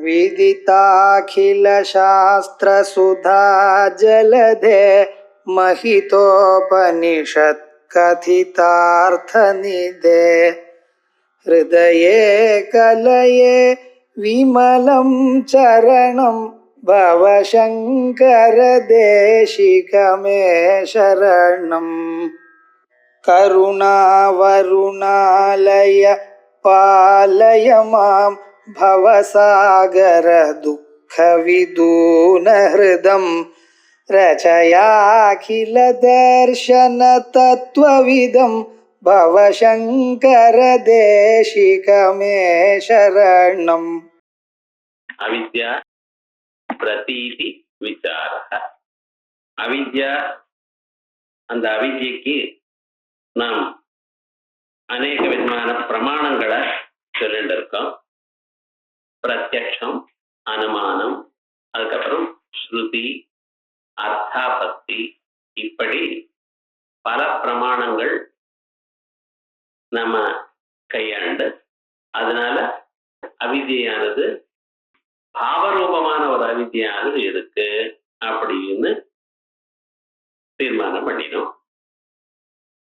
विदिताखिलशास्त्रसुधा जलधे महितोपनिषत् कथितार्थनिधे हृदये कलये विमलं चरणं भवशङ्कर देशिकमे शरणम् करुणावरुणालय पालय मां भवसागर दुःखविदूनहृदं रचयाखिलदर्शन तत्त्वविदं भवशङ्कर देशिकमे शरणम्. अविद्या प्रतीति विचारः. अविद्या அந்த அவித்யைக்கு நாம் அநேக விதமான பிரமாணங்களை சொல்லிட்டு இருக்கோம். பிரத்யக்ஷம், அனுமானம், அதுக்கப்புறம் ஸ்ருதி, அர்த்தாபத்தி, இப்படி பல பிரமாணங்கள் நம்ம கையாண்டு அதனால அவித்யானது பாவரூபமான ஒரு அவித்யானது இருக்கு அப்படின்னு தீர்மானம் பண்ணினோம்.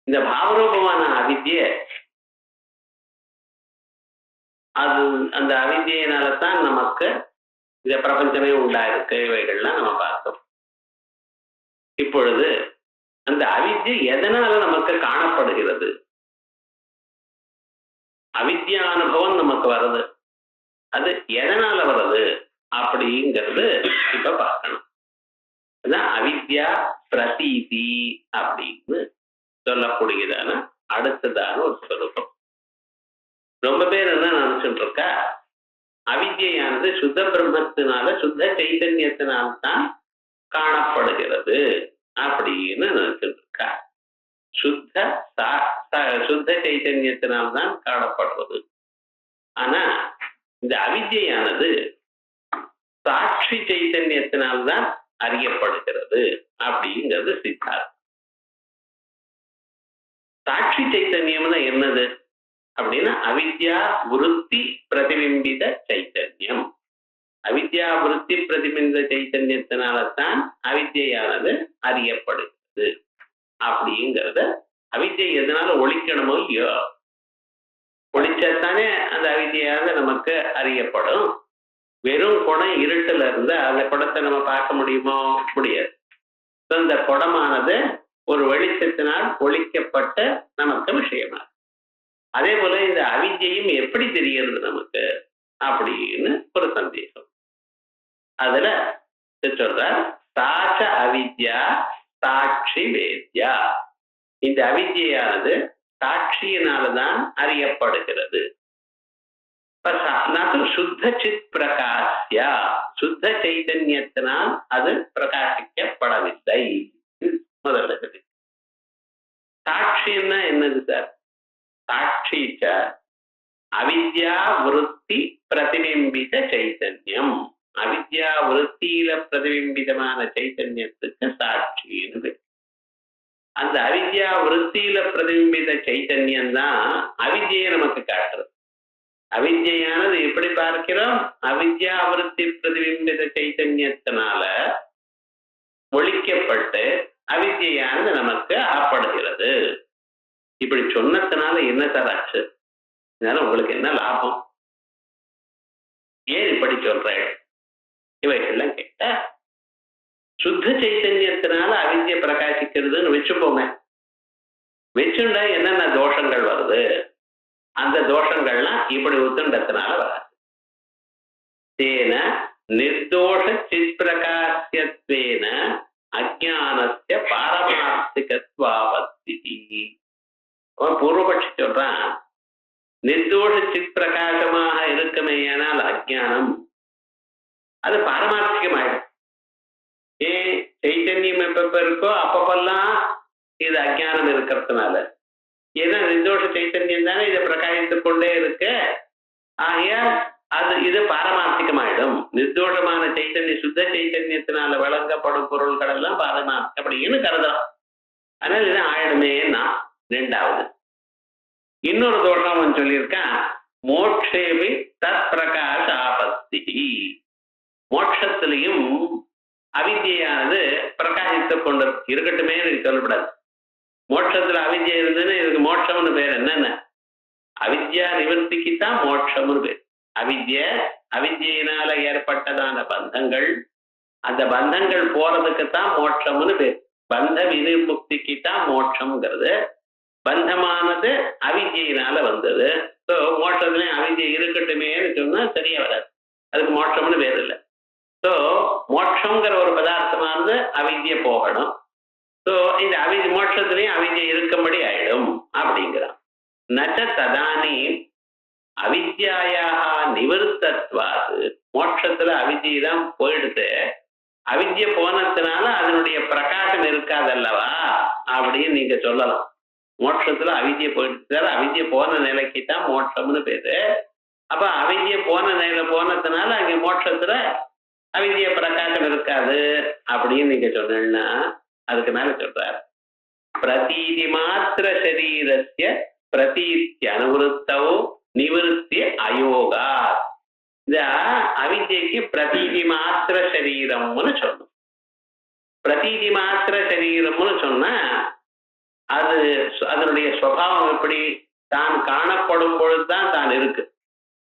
இந்த பாவரூபமான அவித்ய அது அந்த அவித்யினால்தான் நமக்கு இந்த பிரபஞ்சமே உண்டாயிருக்கு, இவைகள்லாம் நம்ம பார்த்தோம். இப்பொழுது அந்த அவித்யை எதனால நமக்கு காணப்படுகிறது, அவித்யா அனுபவம் நமக்கு வருது, அது எதனால வருது அப்படிங்கிறது இப்ப பார்க்கணும். அதான் அவித்யா பிரதீதி அப்படின்னு சொல்லக்கூடியதான அடுத்ததான ஒரு ஸ்வரூபம். ரொம்ப பேர் என்ன நினைச்சுட்டு இருக்கா, அவித்யானது சுத்த பிரம்மத்தினால சுத்த சைத்தன்யத்தினால்தான் காணப்படுகிறது அப்படின்னு நினைச்சுட்டு இருக்கா. சுத்த சைத்தன்யத்தினால்தான் காணப்படுறது. ஆனா இந்த அவித்யானது சாட்சி சைத்தன்யத்தினால்தான் அறியப்படுகிறது அப்படிங்கிறது சித்தாந்தம். சாட்சி சைத்தன்யம்னா என்னது அப்படின்னா அவித்யா விருத்தி பிரதிபிம்பித சைத்தன்யம். அவித்யா விருத்தி பிரதிபிம்பித சைத்தன்யத்தினால்தான் அவித்யானது அறியப்படுகிறது அப்படிங்கிறத. அவித்யை எதனால ஒழிக்கணுமோ இல்லையோ, ஒழிச்சாத்தானே அந்த அவித்யானது நமக்கு அறியப்படும். வெறும் குடம் இருட்டுல இருந்து அந்த குடத்தை நம்ம பார்க்க முடியுமோ? முடியாது. அந்த குடமானது ஒரு வெளிச்சத்தினால் ஒழிக்கப்பட்ட நமக்கு விஷயமா. அதே போல இந்த அவித்யையும் எப்படி தெரிகிறது நமக்கு அப்படின்னு ஒரு சந்தேகம். அதுல சொல்ற சாட்ச அவித்யா சாட்சி வேத்யா. இந்த அவித்யானது சாட்சியினால்தான் அறியப்படுகிறது. சுத்த சித் பிரகாசியா, சுத்த சைதன்யத்தினால் அது பிரகாசிக்கப்படவில்லை. முதல்ல சாட்சின்னா என்னது சார்? சாட்சி அவித்யா விருத்தி பிரதிபிம்பித சைத்தன்யம். அவித்யா விருத்தியில பிரதிபிம்பிதமான சைத்தன்யத்துக்கு சாட்சின்னு. அந்த அவித்யா விருத்தியில பிரதிபிம்பித சைத்தன்யம் தான் அவித்யை நமக்கு காட்டுறது. அவித்யானது எப்படி பார்க்கிறோம்? அவித்யா விருத்தி பிரதிபிம்பித சைத்தன்யத்தினால ஒழிக்கப்பட்டு அவித்யானது நமக்கு ஆப்படுகிறது. இப்படி சொன்னதுனால என்ன தராச்சு? இதனால உங்களுக்கு என்ன லாபம்? ஏன் இப்படி சொல்றேன்? இவைகள்லாம் கேட்ட சுத்த சைத்தன்யத்தினால அவித்யை பிரகாசிக்கிறதுன்னு வச்சுப்போமே. வச்சுண்டா என்னென்ன தோஷங்கள் வருது? அந்த தோஷங்கள்லாம் இப்படி உத்துண்டத்தினால வராது. தேன நிர்தோஷ சித் பிரகாசியத்வேன அஜ்ஞானஸ்ய பாரமார்த்திகத்வாவத்தி. பூர்வபட்சி சொல்றான், நிர்தோஷ சித் பிரகாசமாக இருக்குமேயானால் அஜ்ஞானம் அது பாரமார்த்திகமாயிடும். ஏன்? சைத்தன்யம் எப்ப இருக்கோ அப்பப்பெல்லாம் இது அஜ்ஞானம் இருக்கிறதுனால. ஏன்னா நிர்தோஷ சைத்தன்யம் தானே இதை பிரகாசித்துக் கொண்டே இருக்கு. ஆகையால் அது இது பாரமார்த்திகமாயிடும். நிர்தோஷமான சைத்தன்யம் சுத்த சைத்தன்யத்தினால வழங்கப்படும் பொருள்கள் எல்லாம் பாரமார்த்திகம் அப்படின்னு கருதலாம். அதனால இது ஆயிடுமே. நான் ரெண்டாவது இன்னொரு தோஷம் சொல்லியிருக்கான், மோட்சேவி தத் பிரகாச ஆபத்தி. மோட்சத்திலையும் அவித்யானது பிரகாசித்துக் கொண்டு இருக்கட்டுமே சொல்லப்படாது. மோட்சத்துல அவித்யா இருந்ததுன்னு இதுக்கு மோட்சம்னு பேர். என்னென்ன அவித்யா நிவர்த்திக்குத்தான் மோட்சம்னு பேர். அவித்யினால ஏற்பட்டதான பந்தங்கள், அந்த பந்தங்கள் போறதுக்குத்தான் மோட்சம்னு பேர். பந்த வினிர்முக்திக்குத்தான் மோட்சம்ங்கிறது. பந்தமானது அவித்யினால வந்தது. ஸோ மோட்சத்துலயும் அவித்யை இருக்கட்டுமேன்னு சொன்னா சரியா வராது. அதுக்கு மோட்சம்னு பேர் இல்லை. ஸோ மோட்சங்கிற ஒரு பதார்த்தமானது அவித்யை போகணும். ஸோ இந்த மோட்சத்திலையும் அவித்யை இருக்கும்படி ஆயிடும் அப்படிங்கிறான். நச்ச ததானி அவித்யாயாக நிவர்த்தத்வாது. மோட்சத்துல அவித்யை தான் போயிடுது. அவித்யை போனதுனால அதனுடைய பிரகாசம் இருக்காதல்லவா அப்படின்னு நீங்க சொல்லலாம். மோட்சத்துல அவித்யை போயிடுச்சு, அவித்யை போன நிலைக்கு தான் மோட்சம்னு பேரு. அப்ப அவித்யை போன நிலை போனதுனால அங்க மோட்சத்துல அவித்ய பிரகாசம் இருக்காது அப்படின்னு நீங்க சொன்னா அதுக்கு மேல சொல்றார், பிரதீதி மாத்திர சரீரஸ்ய பிரதீத்தி அனுவருத்தோ நிவர்த்தி அயோகா. இந்த அவித்யக்கு பிரதீதி மாத்திர சரீரம்னு சொல்லணும். பிரதீதி மாத்திர சரீரம்னு சொன்னா அது அதனுடைய சுபாவம் எப்படி, தான் காணப்படும் பொழுதுதான் தான் இருக்கு.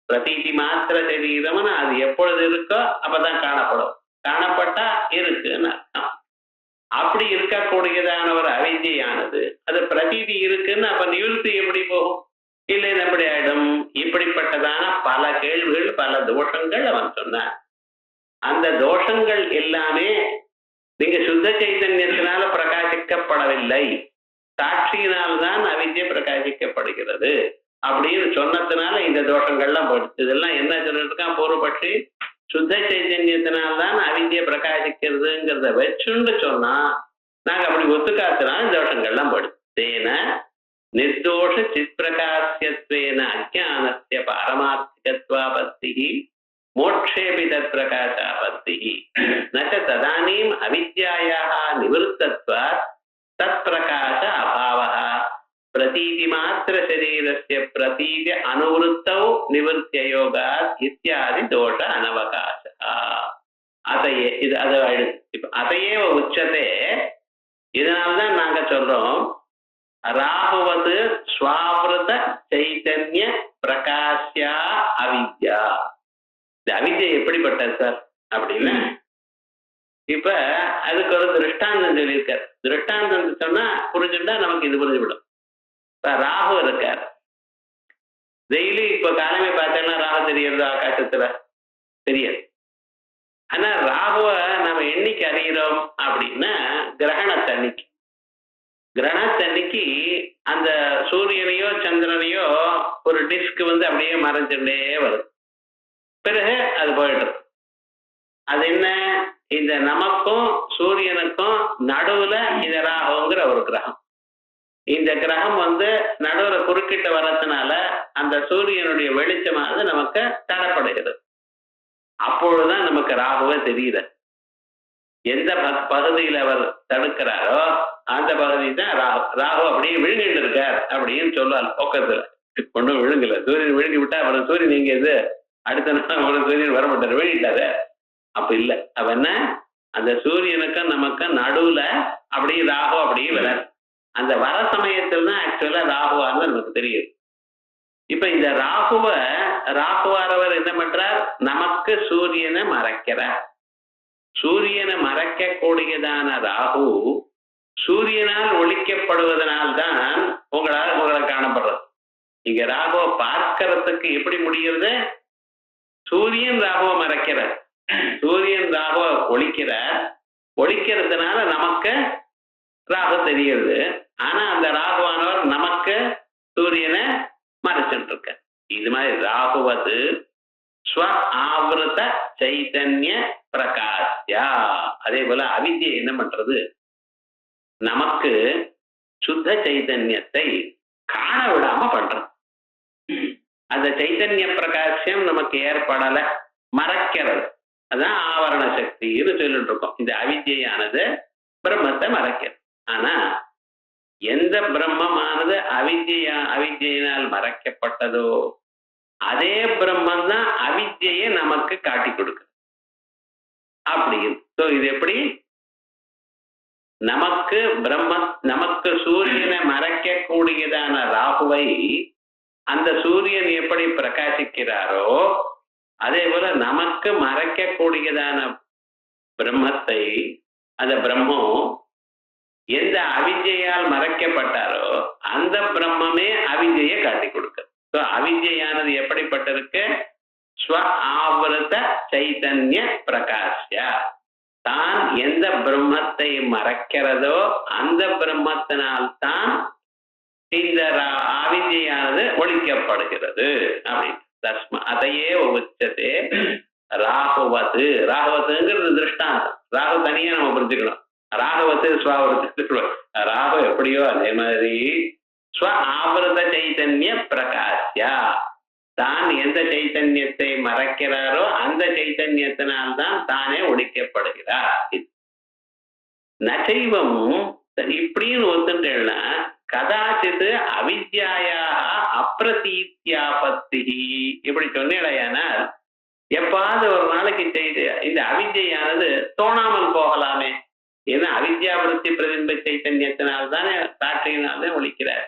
பிரதீதி மாத்திர சரீரம்னு அது எப்பொழுது இருக்கோ அப்பதான் காணப்படும். காணப்பட்டா இருக்குன்னு அர்த்தம். அப்படி இருக்கக்கூடியதான ஒரு அவித்யானது அது பிரதீதி இருக்குன்னு அப்ப நிவர்த்தி எப்படி போகும்? இல்லை எப்படி ஆயிடும்? இப்படிப்பட்டதான பல கேள்விகள், பல தோஷங்கள் அவன் சொன்னான். அந்த தோஷங்கள் எல்லாமே நீங்க சுத்த சைதன்யத்தினால பிரகாசிக்கப்படவில்லை, சாட்சியினால்தான் அவித்யை பிரகாசிக்கப்படுகிறது அப்படின்னு சொன்னதுனால இந்த தோஷங்கள்லாம் போயிடுச்சு. இதெல்லாம் என்ன சொல்லிட்டு இருக்கான் பூர்வபட்சி? சுத்த சைதன்யத்தினால்தான் அவித்யை பிரகாசிக்கிறதுங்கிறத வச்சுன்னு சொன்னா நாங்க அப்படி ஒத்துக்காத்துனா தோஷங்கள்லாம் போயிடுச்சு. தேன நிர்தோஷ சித் பிரகாசியத்வேன அஜ்ஞானஸ்ய பாரமார்த்திகத்வாபத்தி மோட்சேபி தத் பிரகாசாபத்தி நச்ச ததானீம் அவித்யாயாः நிவர்த்தத்வாத் தத் பிரகாச அபாவः பிரதீதி மாத்திர சரீரஸ்ய பிரதீதி அனுவருத்தௌ நிவர்த்தியயோகாத் இத்யாதி தோஷ அனவகாசः. அதையே இது அதை அதையே உச்சதே. இதனால்தான் நாங்க சொல்றோம் ராகுவது ஸ்வாவிருத சைதன்ய பிரகாஷ்யா அவித்யா. இந்த அவித்யா எப்படிப்பட்டது சார் அப்படின்னா, இப்ப அதுக்கு ஒரு திருஷ்டாந்தம் சொல்லியிருக்கார். திருஷ்டாந்தம் சொன்னா புரிஞ்சுட்டா நமக்கு இது புரிஞ்சுவிடும். இப்ப ராகு இருக்கார். டெய்லி இப்ப காலமே பார்த்தோம்னா ராகு தெரியுது ஆகாசத்துல தெரியாது. ஆனா ராகுவை நம்ம என்னைக்கு அறிகிறோம் அப்படின்னா கிரகணத்தன்னைக்கு. கிரகணத்தன்னைக்கு அந்த சூரியனையோ சந்திரனையோ ஒரு டிஸ்க் அப்படியே மறைஞ்சுட்டே வருது. பிறகு அது போயிடுறது. அது என்ன, இந்த நமக்கும் சூரியனுக்கும் நடுவுல இந்த ராகுங்கிற ஒரு கிரகம். இந்த கிரகம் நடுவுல குறுக்கிட்டு வர்றதுனால அந்த சூரியனுடைய வெளிச்சமானது நமக்கு தடப்படுகிறது. அப்பொழுதுதான் நமக்கு ராகுவே தெரியுது. எந்த பகுதியில் அவர் தடுக்கிறாரோ அந்த பகுதி தான் ராகு. ராகு அப்படியே விழுங்கிட்டு இருக்கார் அப்படின்னு சொல்லுவார். பக்கத்துல ஒன்றும் விழுங்கல. சூரியன் விழுங்கி விட்டா அப்புறம் சூரியன் நீங்க இது அடுத்த நாள் ஒரு சூரியன் வர மாட்டார், விழுங்கிட்டாரு. அப்ப இல்லை, அவ என்ன அந்த சூரியனுக்கும் நமக்கும் நடுவுல அப்படியே ராகு அப்படியே வரார். அந்த வர சமயத்தில் தான் ஆக்சுவலா ராகுவான்னு நமக்கு தெரியுது. இப்ப இந்த ராகுவாரவர் என்ன பண்றார், நமக்கு சூரியனை மறைக்கிறார். சூரியனை மறைக்கக்கூடியதான ராகு சூரியனால் ஒழிக்கப்படுவதனால்தான் உங்களை காணப்படுறது. இங்க ராகுவை பார்க்கறதுக்கு எப்படி முடிகிறது? சூரியன் ராகுவை மறைக்கிறார், சூரியன் ராகுவை ஒழிக்கிறதுனால நமக்கு ராகு தெரிகிறது. ஆனா அந்த ராகுவானவர் நமக்கு சூரியனை மறைச்சுட்டு இருக்க. இது மாதிரி ராகுவது ஸ்வ ஆவிருத சைதன்ய பிரகாஷ்யா. அதே போல அவித்யை என்ன பண்றது, நமக்கு சுத்த சைதன்யத்தை காண விடாம பண்றது. அந்த சைதன்ய பிரகாசியம் நமக்கு ஏற்படல, மறைக்கிறது. அதான் ஆவரண சக்தின்னு சொல்லிட்டு இருக்கோம். இந்த அவித்யானது பிரம்மத்தை மறைக்கிறது. ஆனா எந்த பிரம்மமானது அவித்யினால் மறைக்கப்பட்டதோ அதே பிரம்மம் தான் அவித்யை நமக்கு காட்டி கொடுக்கு. அப்படி இது எப்படி நமக்கு நமக்கு சூரியனை மறைக்கக்கூடியதான ராகுவை அந்த சூரியன் எப்படி பிரகாசிக்கிறாரோ அதே போல நமக்கு மறைக்கக்கூடியதான பிரம்மத்தை அந்த பிரம்மம் எந்த அவித்யால் மறைக்கப்பட்டாரோ அந்த பிரம்மமே அவித்யை காட்டி கொடுக்குது. அவித்யானது எப்படிப்பட்டிருக்கு? ஸ்வ ஆவருத்த சைதன்ய பிரகாஷ்யா, தான் எந்த பிரம்மத்தை மறைக்கிறதோ அந்த பிரம்மத்தினால்தான் இந்த அவித்யானது ஒழிக்கப்படுகிறது. அப்படி தஸ்மா அதையே உச்சதே ராகுவத்து. ராகுவத்துங்கிறது திருஷ்டாந்தம். ராகு தனியா நம்ம புரிஞ்சுக்கணும். ராகவத்து ஸ்வாவரத்து, ராகு எப்படியோ அதே மாதிரி ஸ்வ ஆவருத சைதன்ய பிரகாஷ்யா, தான் எந்த சைத்தன்யத்தை மறைக்கிறாரோ அந்த சைத்தன்யத்தினால்தான் தானே ஒழிக்கப்படுகிறார். நசைவம் இப்படின்னு ஒத்துட்டேன்னா கதாச்சித் அவித்யாயா அப்பிரதீத்யாபத்தி இப்படி சொன்னேடையானால் எப்பாவது ஒரு நாளைக்கு செய்து இந்த அவித்யானது தோணாமல் போகலாமே. ஏன்னா அவித்யாவிருத்தி பிரதிபிம்ப சைத்தன்யத்தினால்தானே சாட்சியினால்தான் ஒழிக்கிறார்.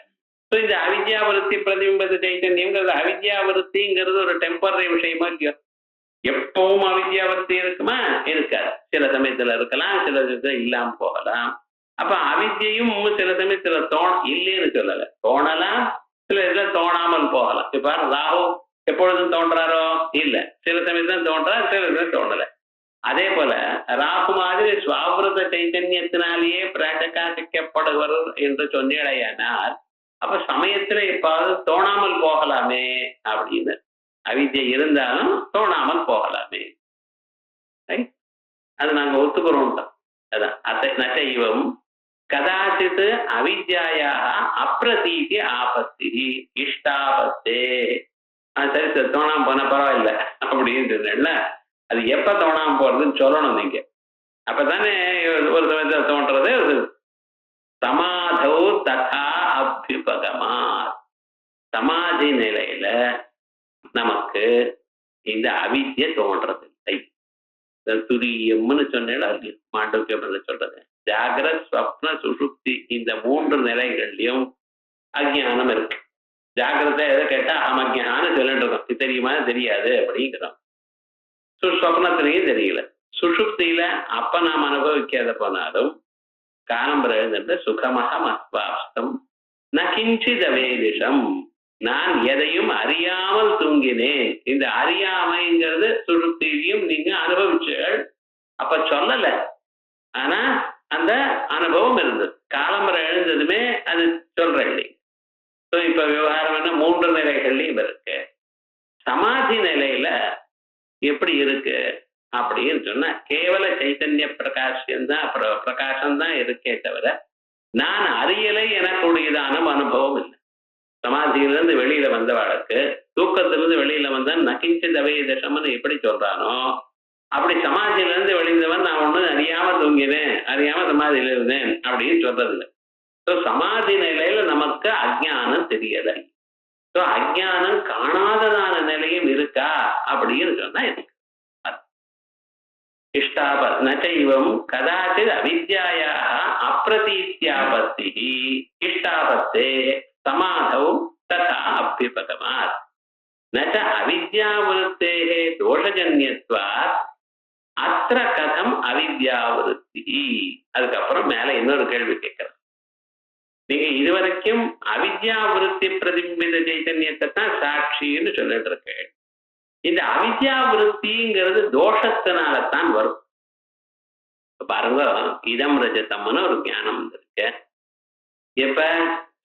இந்த அவித்யாவிருத்தி பிரதிபிம்ப சைத்தன்யங்கிறது அவித்யாவிருத்திங்கிறது ஒரு டெம்பரரி விஷயமா இல்லையோ? எப்பவும் அவித்யாவிருத்தி இருக்குமா? இருக்காது. சில சமயத்துல இருக்கலாம், சில சமயத்துல இல்லாம போகலாம். அப்ப அவித்யையும் சில சமயத்துல இல்லைன்னு சொல்லல, தோணலாம், சில இதுல தோணாமல் போகலாம். இப்ப ராகு எப்பொழுதும் தோன்றாரோ? இல்ல, சில சமயத்தான் தோன்றார், சில சமயம் தோணல. அதே போல ராகு மாதிரி சுவாவிரத சைத்தன்யத்தினாலேயே பிரகாசிக்கப்படுவர் என்று சொன்னேடையானால் அப்ப சமயத்துல எப்பாவது தோணாமல் போகலாமே அப்படின்னு. அவித்யை இருந்தாலும் தோணாமல் போகலாமே, அது நாங்க ஒத்துக்கிறோம். அதான் நசைவம் கதாச்சித் அவித்யாயா அப்பிரதீதி ஆபத்தி இஷ்டாபத்தே. சரி சார், தோணாம போன பரவாயில்ல அப்படின்னு சொன்னேன்ல, அது எப்ப தோணாம போறதுன்னு சொல்லணும் நீங்க. அப்பதானே ஒரு சமயத்துல தோன்றது. சமாதௌ ததா அபியுபகமா, சமாதி நிலையில நமக்கு இந்த அவித்யை தோன்றதில்லை. துரியம்னு சொன்னா மாண்டவிய சொல்றது. ஜாகிரத், ஸ்வப்ன, சுஷுப்தி இந்த 3 நிலைகள்லயும் அஜ்ஞானம் இருக்கு. ஜாகிரதை எதை கேட்டா அமஜ்ஞான்னு சொல்லிட்டு இருக்கோம். இது தெரியுமா? தெரியாது அப்படிங்கிறோம். ஸ்வப்னத்திலையும் தெரியல. சுஷுப்தியில அப்ப நாம் அனுபவிக்காத போனாலும் காலம்பரை எழுந்துட்டு சுகமகம் அஸ்வாஸ்தம் நகிஞ்சித் அவேதிஷம், நான் எதையும் அறியாமல் தூங்கினேன். இந்த அறியாமைங்கிறது சுஷுப்தியிலையும் நீங்க அனுபவிச்சீர்கள். அப்ப சொல்லல, ஆனா அந்த அனுபவம் இருந்தது. காலம்பரை எழுந்ததுமே அது சொல்றேன் இல்லைங்க. இப்ப விவகாரம் என்ன? 3 நிலைகள்லையும் இருக்கு. சமாதி நிலையில எப்படி இருக்கு அப்படின்னு சொன்னா கேவல சைத்தன்ய பிரகாசம் தான் இருக்கே தவிர நான் அறியலை எனக்குடையதான அனுபவம் இல்லை. சமாதியிலிருந்து வெளியில வந்தவாளுக்கு தூக்கத்திலிருந்து வெளியில வந்த நகிஞ்சித் அவேதிஷம்னு எப்படி சொல்றானோ அப்படி சமாதியிலிருந்து வெளிந்தவன் நான் ஒண்ணு அறியாம தூங்கினேன், அறியாம சமாதியில இருந்தேன் அப்படின்னு சொல்றது இல்லை. சமாதி நிலையில நமக்கு அஜ்ஞானம் தெரியலை. அஜ்ஞானம் காணாததான நிலையும் இருக்கா அப்படின்னு சொன்னா இருக்கு. நச்சைவம் கதாச்சித் அவித்யாயா அப்பிரதீத்யாபத்தி இஷ்டாபத்தே சமாதௌ ததா அபியுபகமாத் நச்ச அவித்யாவிருத்தேஹ தோஷஜன்யத்வாத் அத்ர கதம் அவித்யாவிருத்தி. அதுக்கப்புறம் மேல இன்னொரு கேள்வி கேட்கிறேன். நீங்க இதுவரைக்கும் அவித்யாவிருத்தி பிரதிபிம்பித சைத்தன்யத்தை தான் சாட்சின்னு சொல்லிட்டு இருக்கு. இந்த அவித்யாவிருத்திங்கிறது தோஷத்தினால்தான் வரும். பாருங்க, இதம் ரஜதம்னு ஒரு ஞானம் வந்திருக்கு. இப்ப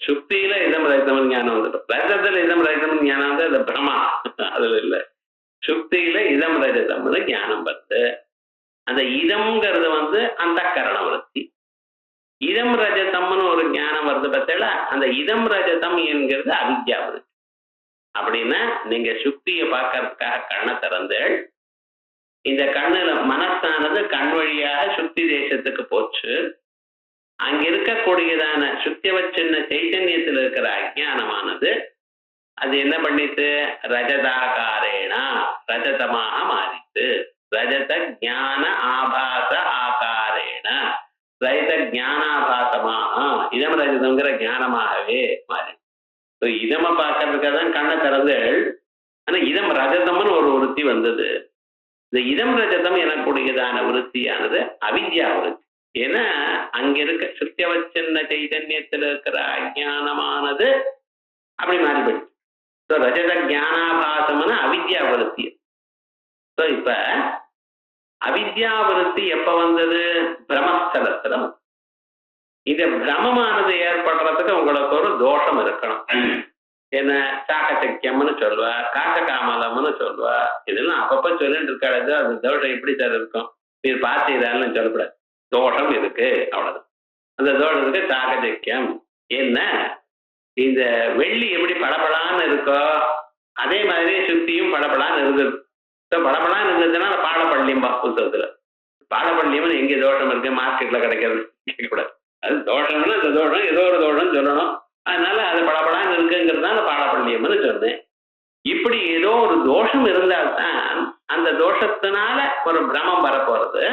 சுக்தியில இதம் ரஜதம் ஞானம் வந்துடும். ரஜத்துல இதம் ரஜதம் ஞானம் வந்து அது பிரமா, அதுல இல்ல. சுக்தியில இதம் ரஜதம்னு ஞானம் வருது. அந்த இதம்ங்கிறது வந்து அந்த கரண விருத்தி. இதம் ரஜதம்னு ஒரு ஞானம் வருது பத்தில, அந்த இதம் ரஜதம் என்கிறது அவித்யாவிருத்தி. அப்படின்னா நீங்க சுக்தியை பார்க்கறதுக்காக கண்ணை திறந்து இந்த கண்ணுல மனசானது கண் வழியாக சுக்தி தேசத்துக்கு போச்சு. அங்க இருக்கக்கூடியதான சுத்தியவச்சின்ன சைத்தன்யத்தில் இருக்கிற அஜ்ஞானமானது அது என்ன பண்ணிட்டு ரஜதாகாரேனா ரஜதமாக மாறித்து. ரஜத ஞான ஆபாச ஆகாரேன ரஜத ஞானாபாசமாக இதம் ரஜதங்கிற ஞானமாகவே மாறி. இதம பார்க்கறதுக்காக தான் கண்ணை திறந்து, ஆனா இதம் ரஜதம்னு ஒரு விருத்தி வந்தது. இந்த இதம் ரஜதம் எனக்கூடியதான விருத்தியானது அவித்யா விருத்தி. ஏன்னா அங்க இருக்க சுத்தியவச்சின்ன சைதன்யத்தில் இருக்கிற அஜானமானது அப்படி மாறிபடுது. ரஜத ஞானாபாசம்னு அவித்யா விருத்தி. இப்ப அவித்யா விருத்தி எப்ப வந்தது? பிரமஸ்தலத்துல. இந்த பிரமமானது ஏற்படுறதுக்கு உங்களுக்கு ஒரு தோஷம் இருக்கணும். என்ன சாக்கச்சக்கியம்னு சொல்லுவா, காக்ககாமலம்னு சொல்லுவா. இதெல்லாம் அப்பப்ப சொல்லிட்டு இருக்காது. அது தோஷம் எப்படி சார் இருக்கும்? நீர் பார்த்து இதாலும் சொல்லக்கூடாது. தோஷம் இருக்கு, அவ்வளவுதான். அந்த தோஷத்துக்கு சாக்கச்சக்கியம். என்ன இந்த வெள்ளி எப்படி பளபளான்னு இருக்கோ அதே மாதிரி சுத்தியும் பளபளான்னு இருந்தது. பளபளான்னு இருந்ததுன்னா பாலப்பள்ளியம்பா புத்தகத்துல. பாலப்பள்ளியம்னு எங்க தோஷம் இருக்கு மார்க்கெட்ல கிடைக்கிறது கேட்கக்கூடாது. அது தோஷம்னா அந்த தோஷம் ஏதோ ஒரு தோஷம் சொல்லணும். அதனால அது பளபளான்னு இருக்குங்கிறது தான் அந்த பாலப்பள்ளியம்னு சொன்னேன். இப்படி ஏதோ ஒரு தோஷம் இருந்தால்தான் அந்த தோஷத்தினால ஒரு பிரமம் வரப்போறது.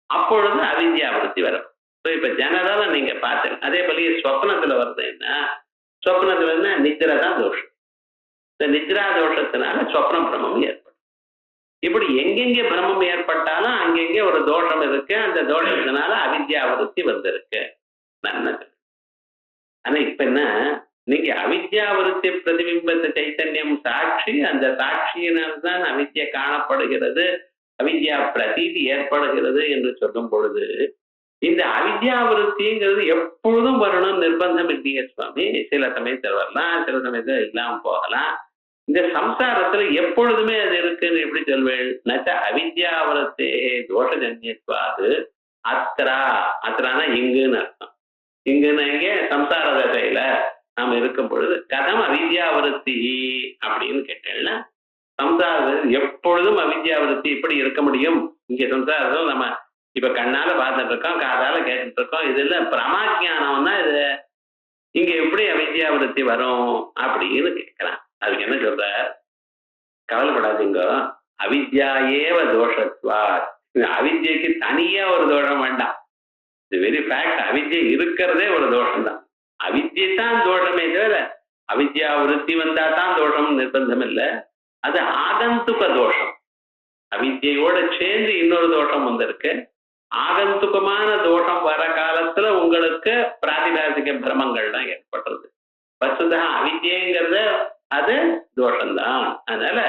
அப்பொழுது அவித்யா விருத்தி வரும். இப்ப ஜெனரலா நீங்க பார்த்தேன். அதே போல ஸ்வப்னத்துல வருதுன்னா ஸ்வப்னத்துல என்ன நித்ரா தான் தோஷம். இந்த நித்ரா தோஷத்தினால ஸ்வப்னம் பிரமம் ஏற்படும். இப்படி எங்கெங்க பிரமம் ஏற்பட்டாலும் அங்கெங்கே ஒரு தோஷம் இருக்கு. அந்த தோஷத்தினால அவித்யா விருத்தி வந்திருக்கு. ஆனா இப்ப என்ன, நீங்க அவித்யா விருத்தி பிரதிபிம்பத்த சைத்தன்யம் சாட்சி. அந்த சாட்சியினால்தான் அவித்யா காணப்படுகிறது, அவித்யா பிரதீதி ஏற்படுகிறது என்று சொல்லும் பொழுது இந்த அவித்யா விருத்திங்கிறது எப்பொழுதும் வரணும் நிர்பந்தம் இல்லையே சுவாமி. சில சமயத்தில் வரலாம், சில சமயத்தில் இல்லாம போகலாம். இந்த சம்சாரத்துல எப்பொழுதுமே அது இருக்குன்னு எப்படி சொல்வேன்? நச்ச அவித்யாவிரத்தே தோஷஜன்யத்வாது அத்ரா. அத்ரானா இங்குன்னு அர்த்தம். இங்குன்னு இங்கே சம்சார தசையில நாம இருக்கும் பொழுது கதம் அவித்யாவிருத்தி அப்படின்னு கேட்டேன்னா, சம்சாரத்தில் எப்பொழுதும் அவித்யாவிருத்தி எப்படி இருக்க முடியும்? இங்க சம்சாரத்தில் நம்ம இப்ப கண்ணால பார்த்துட்டு இருக்கோம், காதால கேட்டுட்டு இருக்கோம். இதுல பிரமாஜானம்னா இது இங்க எப்படி அவித்யாவிருத்தி வரும் அப்படின்னு கேட்கிறான். அதுக்கு என்ன சொல்ற? கவலைப்படாதீங்க, அவித்யா ஏவ தோஷத்வா. அவித்யக்கு தனியா ஒரு தோஷம் வேண்டாம். இது வெரி ஃபேக்ட். அவித்யை இருக்கிறதே ஒரு தோஷம் தான். அவித்யை தான் தோஷமே தவிர அவித்யா விருத்தி வந்தா தான் தோஷம் நிர்பந்தம் இல்லை. அது ஆகந்துக தோஷம். அவித்யோட சேர்ந்து இன்னொரு தோஷம் வந்திருக்கு. ஆகந்துகமான தோஷம் வர காலத்துல உங்களுக்கு பிராதிபாசிக பிரமங்கள் தான் ஏற்படுறது. வசுதா அவித்யங்கிறத அது தோஷம்தான். அதனால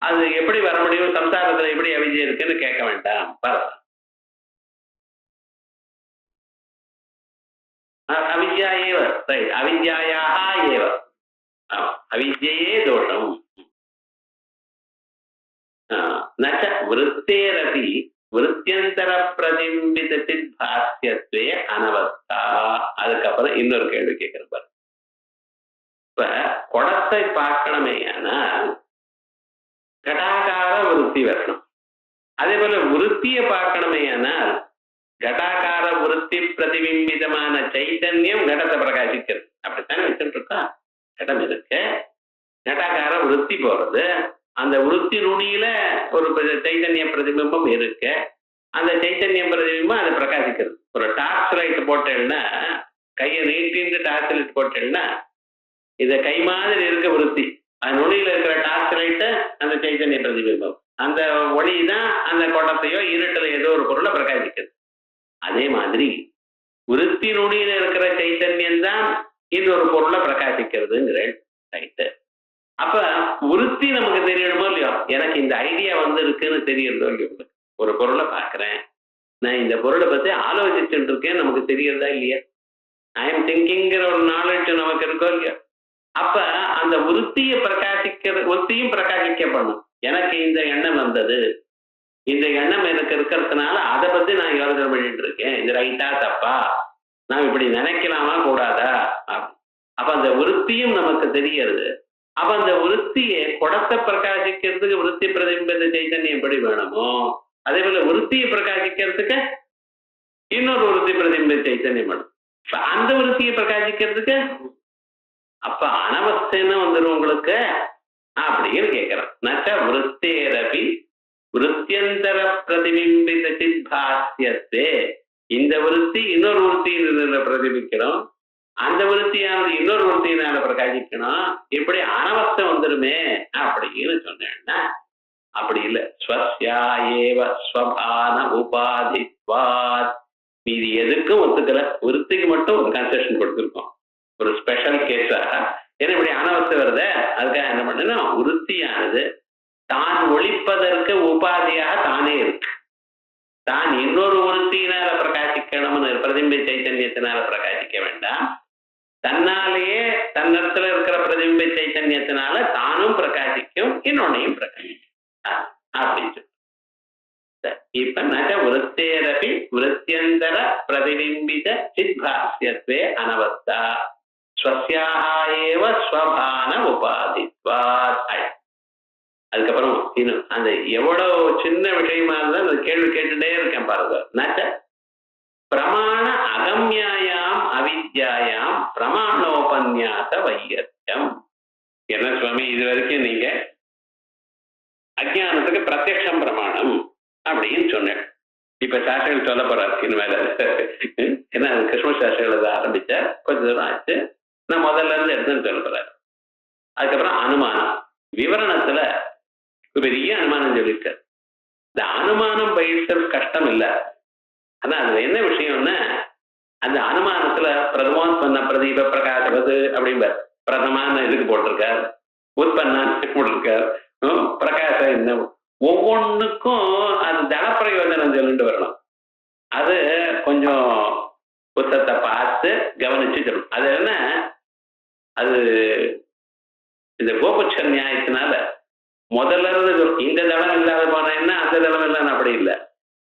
அது எப்படி வர முடியும்? சம்சாரத்துல எப்படி அவித்யை இருக்குன்னு கேட்க வேண்டாம். பரவாயில்ல. அவித்யா ஏவ, ரைட், அவித்யாயாக ஏவ. அவித்யே தோஷம். நச்ச விருத்தேரபி விருத்தியந்தர பிரதிபித சித்தாஸ்யத்வே அனவஸ்தா. அதுக்கப்புறம் இன்னொரு கேள்வி கேட்கிறேன் பாரு. இப்ப குடத்தை பார்க்கணுமே ஆனால் கடாகார விருத்தி வரணும். அதே போல விருத்தியை பார்க்கணுமே ஆனால் கடாகார விருத்தி பிரதிபிம்பிதமான சைத்தன்யம் கடத்தை பிரகாசிக்கிறது. அப்படித்தானே வச்சுட்டு இருக்கா? கடம் இருக்கு, கடாகார விருத்தி போறது, அந்த விருத்தி நுனியில ஒரு சைத்தன்ய பிரதிபிம்பம் இருக்கு. அந்த சைத்தன்ய பிரதிபிம்பம் அதை பிரகாசிக்கிறது. ஒரு டார்ச் லைட் போட்டேன்னா, கையை நீட்டின்னு டார்ச் லைட் போட்டேன்னா இத கை மாதிரி இருக்க விருத்தி, அது நுனியில இருக்கிற டார்ச் லைட்டு அந்த சைத்தன்ய பிரதிபிம்பம். அந்த ஒளி தான் அந்த குடத்தையோ இருட்டுல ஏதோ ஒரு பொருளை பிரகாசிக்கிறது. அதே மாதிரி விருத்தி நுனியில இருக்கிற சைத்தன்யம் தான் இன்னொரு பொருளை பிரகாசிக்கிறதுங்கிற ரைட்டு. அப்ப விருத்தி நமக்கு தெரியணுமோ இல்லையோ? எனக்கு இந்த ஐடியா வந்து இருக்குன்னு தெரியறதோ இல்லையோ? ஒரு பொருளை பார்க்கிறேன், நான் இந்த பொருளை பத்தி ஆலோசிச்சுட்டு இருக்கேன், நமக்கு தெரியறதா இல்லையா? ஐ எம் திங்கிங்கிற ஒரு நாலேஜ் நமக்கு இருக்கோ இல்லையோ? அப்ப அந்த விருத்தியை விருத்தியும் பிரகாசிக்க பண்ணும். எனக்கு இந்த எண்ணம் வந்தது, இந்த எண்ணம் எனக்கு இருக்கிறதுனால அதை பத்தி நான் யோசனை பண்ணிட்டு இருக்கேன். இது ரைட்டா தப்பா, நான் இப்படி நினைக்கலாமா கூடாதா? அப்ப அந்த விருத்தியும் நமக்கு தெரியறது. அப்ப அந்த விருத்தியை குடத்தை பிரகாசிக்கிறதுக்கு விருத்தி பிரதிபிம்பத சைத்தன்யம் எப்படி வேணுமோ, அதே போல விருத்தியை பிரகாசிக்கிறதுக்கு இன்னொரு விருத்தி பிரதிபிம்பத சைத்தன்யம் வேணும். அந்த விருத்தியை பிரகாசிக்கிறதுக்கு அப்ப அனவஸ்தைன்னு வந்துடும் உங்களுக்கு அப்படின்னு கேட்கிறோம். நச்ச விருத்தேரபி விருத்தியந்தர பிரதிபிம்பித சித்பாஸ்யத்தே. இந்த விருத்தி இன்னொரு விருத்தியில பிரதிபிக்கணும், அந்த விருத்தியானது இன்னொரு விருத்தியினால பிரகாசிக்கணும், இப்படி அனவஸ்தை வந்துருமே அப்படின்னு சொன்னேன்னா அப்படி இல்லை. ஸ்வஸ்யா ஏவ ஸ்வபான உபாதித்வாத். மீதி எதுக்கும் ஒத்துக்கல, விருத்திக்கு மட்டும் ஒரு கன்செஷன் கொடுத்துருக்கோம், ஒரு ஸ்பெஷல் கேஸா. ஏன்னா இப்படி அனவஸ்தை வருத, அதுக்காக என்ன பண்ணணும், விருத்தியானது தான் ஒழிப்பதற்கு உபாதியாக தானே இருக்கு. தான் இன்னொரு விருத்தியினால பிரகாசிக்கணும்னு பிரதிபிம்ப சைத்தன்யத்தினால பிரகாசிக்க வேண்டாம், தன்னாலேயே தன்னிடத்துல இருக்கிற பிரதிபிம்ப சைத்தன்யத்தினால தானும் பிரகாசிக்கும், இன்னொன்னையும் பிரகாசிக்கும் அப்படின்னு. இப்ப நக விருத்தேரபி விருத்தியந்தர பிரதிபிம்பித சித்பாஸ்யத்வே அனவஸ்தா ஸ்வஸ்யாஹ ஏவ ஸ்வபான உபாதித்வாத். அதுக்கப்புறம் இன்னும் அந்த எவ்வளவு சின்ன விஷயமா இருந்தா அந்த கேள்வி கேட்டுட்டே இருக்கேன் பாருங்க. நச்ச பிரமாண அகம்யாயாம் அவித்யாயாம் பிரமாணோபன்யாச வையத்தியம். என்ன சுவாமி, இது வரைக்கும் நீங்க அஜ்ஞானத்துக்கு பிரத்யக்ஷம் பிரமாணம் அப்படின்னு சொன்னேன். இப்ப சாஸ்திரங்கள் சொல்ல போறாரு இனிமேல. ஏன்னா கிருஷ்ண சாஸ்திரங்கள் ஆரம்பிச்ச கொஞ்ச தூரம் ஆச்சு, நான் முதல்ல இருந்து எடுத்துன்னு சொல்ல போறாரு. அதுக்கப்புறம் அனுமானம் விவரணத்துல பெரிய அனுமானம் சொல்லியிருக்காரு. இந்த அனுமானம் பயிற்சல் கஷ்டம் இல்லை, ஆனா அதுல என்ன விஷயம்னா அந்த அனுமானத்துல பிரதமோத்பன்ன பிரதீப பிரகாசவது அப்படிம்பார். பிரதமான இதுக்கு போட்டிருக்கார், உற்பன்னான்னு போட்டிருக்கார், பிரகாச இந்த ஒவ்வொன்றுக்கும் அது தனப்பிரயோஜனம் சொல்லிட்டு வரணும். அது கொஞ்சம் புத்தகத்தை பார்த்து கவனிச்சு சொல்லணும். அது என்ன, அது இந்த கோபுட்ச நியாயத்தினால முதல்ல இருந்து இந்த தளம் இல்லாத போனா என்ன, அந்த தளம் இல்லாத அப்படி இல்லை,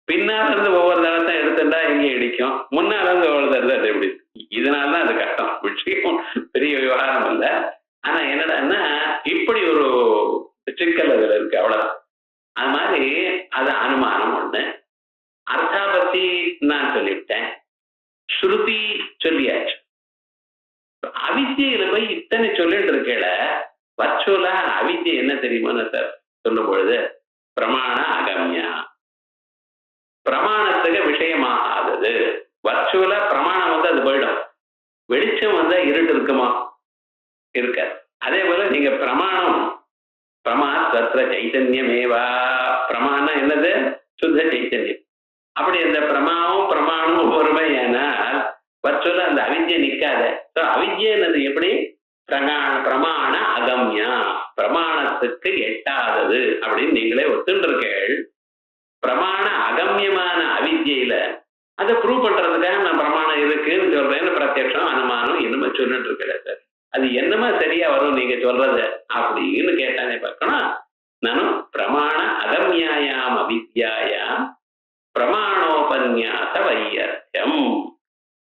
பின்னால இருந்து ஒவ்வொரு தளத்தை எடுத்துட்டா எங்கே இடிக்கும், முன்னால இருந்து ஒவ்வொரு தடவை அது எப்படி. இதனாலதான் அது கஷ்டம், விஷயம் பெரிய விவகாரம் இல்லை. ஆனா என்னடான்னா இப்படி ஒரு சிக்கல் அதுல இருக்கு, அவ்வளவுதான். அது மாதிரி அது அனுமானம் ஒண்ணு. அர்த்தாபத்தி நான் சொல்லிவிட்டேன், ஸ்ருதி சொல்லியாச்சு. அவித்யில போய் இத்தனை சொல்லிட்டு இருக்கேல, வர்ச்சுவலா அவித்யை என்ன தெரியுமா சார் சொல்லும் பொழுது, பிரமாண அகம்யா, பிரமாணத்துக்கு விஷயமாகாதது. வர்ச்சுவலா பிரமாணம் வந்து அது போயிடும், வெளிச்சம் வந்தா இருட்டு இருக்குமா, இருக்க. அதே போல நீங்க பிரமாணம் பிரமா தத்ர சைத்தன்யமேவா, பிரமாணம் என்னது, சுத்த சைத்தன்யம். அப்படி அந்த பிரமாணமும் பொறுமை, ஏனால் வர்ச்சுவலா அந்த அவித்யை நிக்காத. அவித்யை என்னது எப்படி, பிரமாண அகம்யா, பிரமாணத்துக்கு எட்டாதது அப்படின்னு நீங்களே ஒத்துருக்கீள். பிரமாண அகம்யமான அவித்யில அதை ப்ரூவ் பண்றதுக்காக நான் பிரமாணம் இருக்குன்னு சொல்றேன்னு பிரத்யட்சம் அனுமானம் இன்னுமே சொல்லிட்டு இருக்கல சார். அது என்னமா சரியா வரும் நீங்க சொல்றது அப்படின்னு கேட்டானே பார்க்கணும். நானும் பிரமாண அகம்யாயாம் அவித்யாயாம் பிரமாணோபன்யாச வையர்த்தியம்.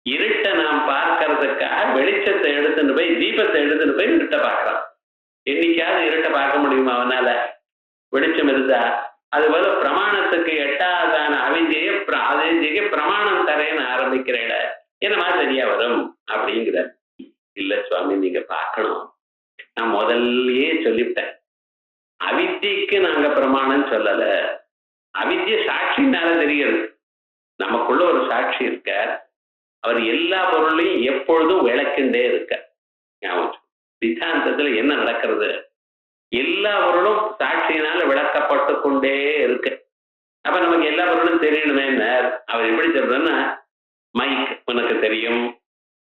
இருட்டை நாம் பார்க்கறதுக்காக வெளிச்சத்தை எடுத்துட்டு போய், தீபத்தை எடுத்துட்டு போய் இருட்டை பார்க்கறான். என்னைக்காவது இருட்டை பார்க்க முடியுமா அவனால, வெளிச்சம் இருந்தா? அதுபோல பிரமாணத்துக்கு எட்டாதான அவித்யை பிரமாணம் தரேன்னு ஆரம்பிக்கிறேன், என்னமா சரியா வரும் அப்படிங்கிற. இல்ல சுவாமி, நீங்க பார்க்கணும், நான் முதல்லயே சொல்லிவிட்டேன், அவித்யக்கு நாங்க பிரமாணம் சொல்லல. அவித்ய சாட்சினால தெரிகிறது, நமக்குள்ள ஒரு சாட்சி இருக்க, அவர் எல்லா பொருளையும் எப்பொழுதும் விளக்கின்றே இருக்க. சித்தாந்தத்துல என்ன நடக்கிறது, எல்லா பொருளும் சாட்சியினால விளக்கப்பட்டு கொண்டே இருக்கு. அப்ப நமக்கு எல்லா பொருளும் தெரியணுமே. அவர் எப்படி சொல்றன்னா, மைக் உனக்கு தெரியும்,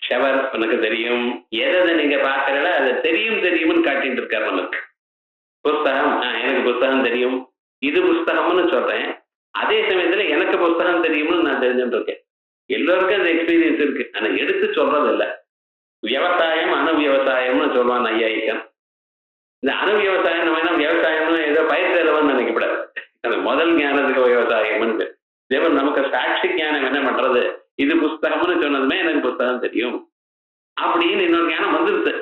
ஷவர் உனக்கு தெரியும், எதை நீங்க பாக்குறல அதை தெரியும்னு காட்டிட்டு இருக்காரு நமக்கு. புஸ்தகம், எனக்கு புஸ்தகம் தெரியும், இது புஸ்தகம்னு சொல்றேன், அதே சமயத்துல எனக்கு புஸ்தகம் தெரியும்னு நான் தெரிஞ்சுட்டு இருக்கேன். எல்லோருக்கும் அந்த எக்ஸ்பீரியன்ஸ் இருக்கு, ஆனா எடுத்து சொல்றது இல்லை. விவசாயம் அணு விவசாயம்னு சொல்லுவான் ஐயாயிக்கம். இந்த அணு விவசாயம் நம்ம என்ன விவசாயம்னு ஏதோ பயிர் செலவுன்னு நினைக்கப்படாது, அது முதல் ஞானத்துக்கு விவசாயம்னு. தேவன் நமக்கு சாட்சி ஞானம் என்ன பண்றது, இது புஸ்தகம்னு சொன்னதுமே எனக்கு புஸ்தகம் தெரியும் அப்படின்னு இன்னொரு ஞானம் வந்துருது.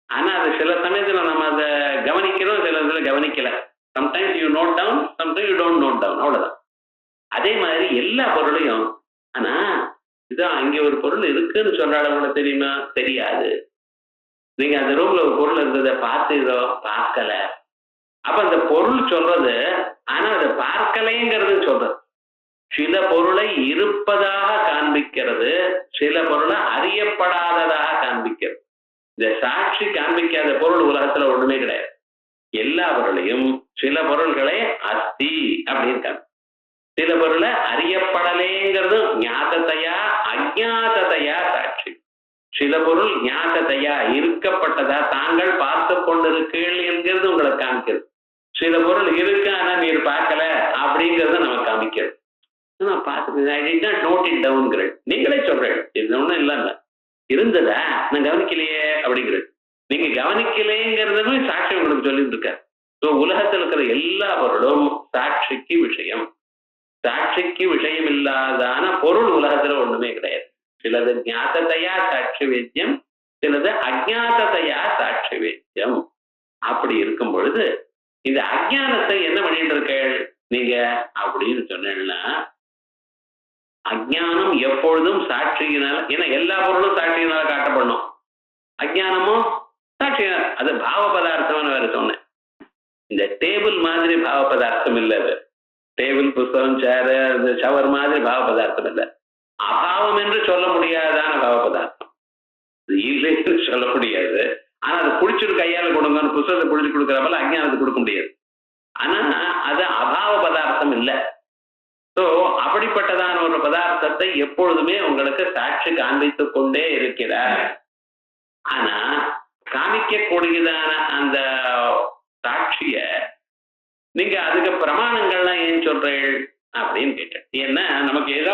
ஆனா அது சில சமயத்துல நம்ம அதை கவனிக்கிறோம், சில இதுல கவனிக்கல. Sometimes you note down, sometimes you don't note down, அவ்வளவுதான். அதே மாதிரி எல்லா பொருளையும், ஆனா இதான் அங்கே ஒரு பொருள் இருக்குன்னு சொல்ற அளவுல தெரியுமா, தெரியாது. நீங்க அந்த ரூம்ல ஒரு பொருள் இருந்ததை பார்த்தீரோ பார்க்கல. அப்ப அந்த பொருள் சொல்றது, ஆனா அதை பார்க்கலைங்கிறது சொல்றது. சில பொருளை இருப்பதாக காண்பிக்கிறது, சில பொருளை அறியப்படாததாக காண்பிக்கிறது. இந்த சாட்சி காண்பிக்காத பொருள் உலகத்துல ஒண்ணுமே கிடையாது. எல்லா பொருளையும் சில பொருள்களை அஸ்தி அப்படின்னு, சில பொருளை அறியப்படலேங்கிறது ஞாதத்தையா அஜாதத்தையா சாட்சி. சில பொருள் ஞாதத்தையா இருக்கப்பட்டதா தாங்கள் பார்த்து கொண்டிருக்கீர்கள் என்கிறது உங்களை காமிக்கிறது. சில பொருள் இருக்கு ஆனா நீர் பார்க்கல அப்படிங்கறத நம்ம காமிக்கிறது. நான் பார்த்துட்டு நோட் இட் டவுன்கிறேன். நீங்களே சொல்றேன் இது ஒண்ணும் இல்லைங்க இருந்ததா நான் கவனிக்கலையே அப்படிங்கிறது. நீங்க கவனிக்கலைங்கிறதுமே சாட்சி உங்களுக்கு சொல்லிட்டு இருக்க. உலகத்தில் இருக்கிற எல்லா பொருளும் சாட்சிக்கு விஷயம். சாட்சிக்கு விஷயம் இல்லாதான பொருள் உலகத்துல ஒண்ணுமே கிடையாது. சிலது ஞாதத்தையா சாட்சி வேத்தியம், சிலது அஜாதத்தையா சாட்சி வேத்தியம். அப்படி இருக்கும் பொழுது இந்த அஜானத்தை என்ன பண்ணிட்டு இருக்க நீங்க அப்படின்னு சொன்னா, அஜானம் எப்பொழுதும் சாட்சியினால, ஏன்னா எல்லா பொருளும் சாட்சியினால காட்டப்படணும். அஜானமும் சாட்சியினால, அது பாவ பதார்த்தம்னு வேற சொன்னேன். இந்த டேபிள் மாதிரி பாவ பதார்த்தம் இல்லை. அது டேபிள், புத்தகம், சேரு, ஷவர் மாதிரி பாவ பதார்த்தம் இல்லை. அபாவம் என்று சொல்ல முடியாதான பாவ பதார்த்தம். இல்லைன்னு சொல்ல முடியாது. ஆனா அதை குடிச்சிட்டு கையால கொடுங்கன்னு புத்தகத்தை குடிச்சு கொடுக்குறப்பல அஜ்ஞானத்துக்கு கொடுக்க முடியாது. ஆனா அது அபாவ பதார்த்தம் இல்லை. ஸோ அப்படிப்பட்டதான ஒரு பதார்த்தத்தை எப்பொழுதுமே உங்களுக்கு சாட்சி காண்பித்துக் கொண்டே இருக்கிறார். ஆனா காமிக்கக்கூடியதான அந்த சாட்சிய நீங்க அதுக்கு பிரமாணங்கள்லாம் ஏன் சொல்றீள் அப்படின்னு கேட்டேன். ஏன்னா நமக்கு ஏதோ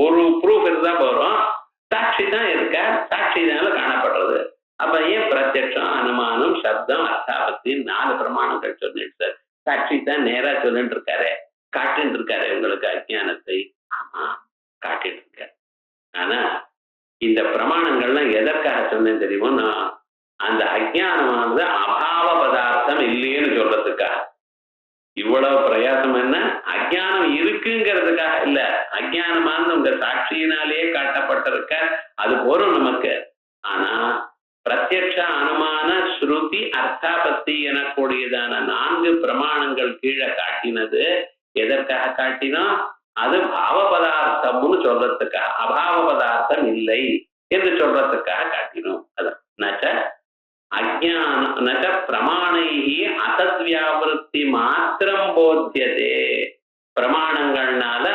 ஒரு ப்ரூஃப் இருந்தா போறோம், சாட்சி தான் இருக்க, சாட்சினால காணப்படுறது. அப்ப ஏன் பிரத்யட்சம், அனுமானம், சப்தம், அர்த்தாபத்தி 4 பிரமாணங்கள் சொல்லிட்டு சார் சாட்சி தான் நேரா சொல்லிட்டு இருக்காரு, காட்டிட்டு இருக்காரு உங்களுக்கு அஜ்ஞானத்தை. ஆமா காட்டிட்டு இருக்காரு. ஆனா இந்த பிரமாணங்கள்லாம் எதற்காக சொன்னேன் தெரியுமோ, நான் அந்த அஜ்ஞானமானது அபாவ பதார்த்தம் இல்லையேன்னு சொல்றதுக்காக. இவ்வளவு பிரயாசம் என்ன, அஜ்ஞானம் இருக்குங்கிறதுக்காக இல்ல, அஜ்ஞானமானது உங்க சாட்சியினாலேயே காட்டப்பட்டிருக்க, அது போரும் நமக்கு. ஆனா பிரத்யட்ச, அனுமான, ஸ்ருதி, அர்த்தாபத்தி எனக்கூடியதான 4 பிரமாணங்கள் கீழே காட்டினது எதற்காக காட்டினோம், அது பாவ பதார்த்தம்னு சொல்றதுக்காக, அபாவ பதார்த்தம் இல்லை என்று சொல்றதுக்காக காட்டினோம். அதான் அஜ்ஞான பிரமாணைஹி அசத்வியாவிருத்தி மாத்திரம் போத்தியதே. பிரமாணங்கள்னால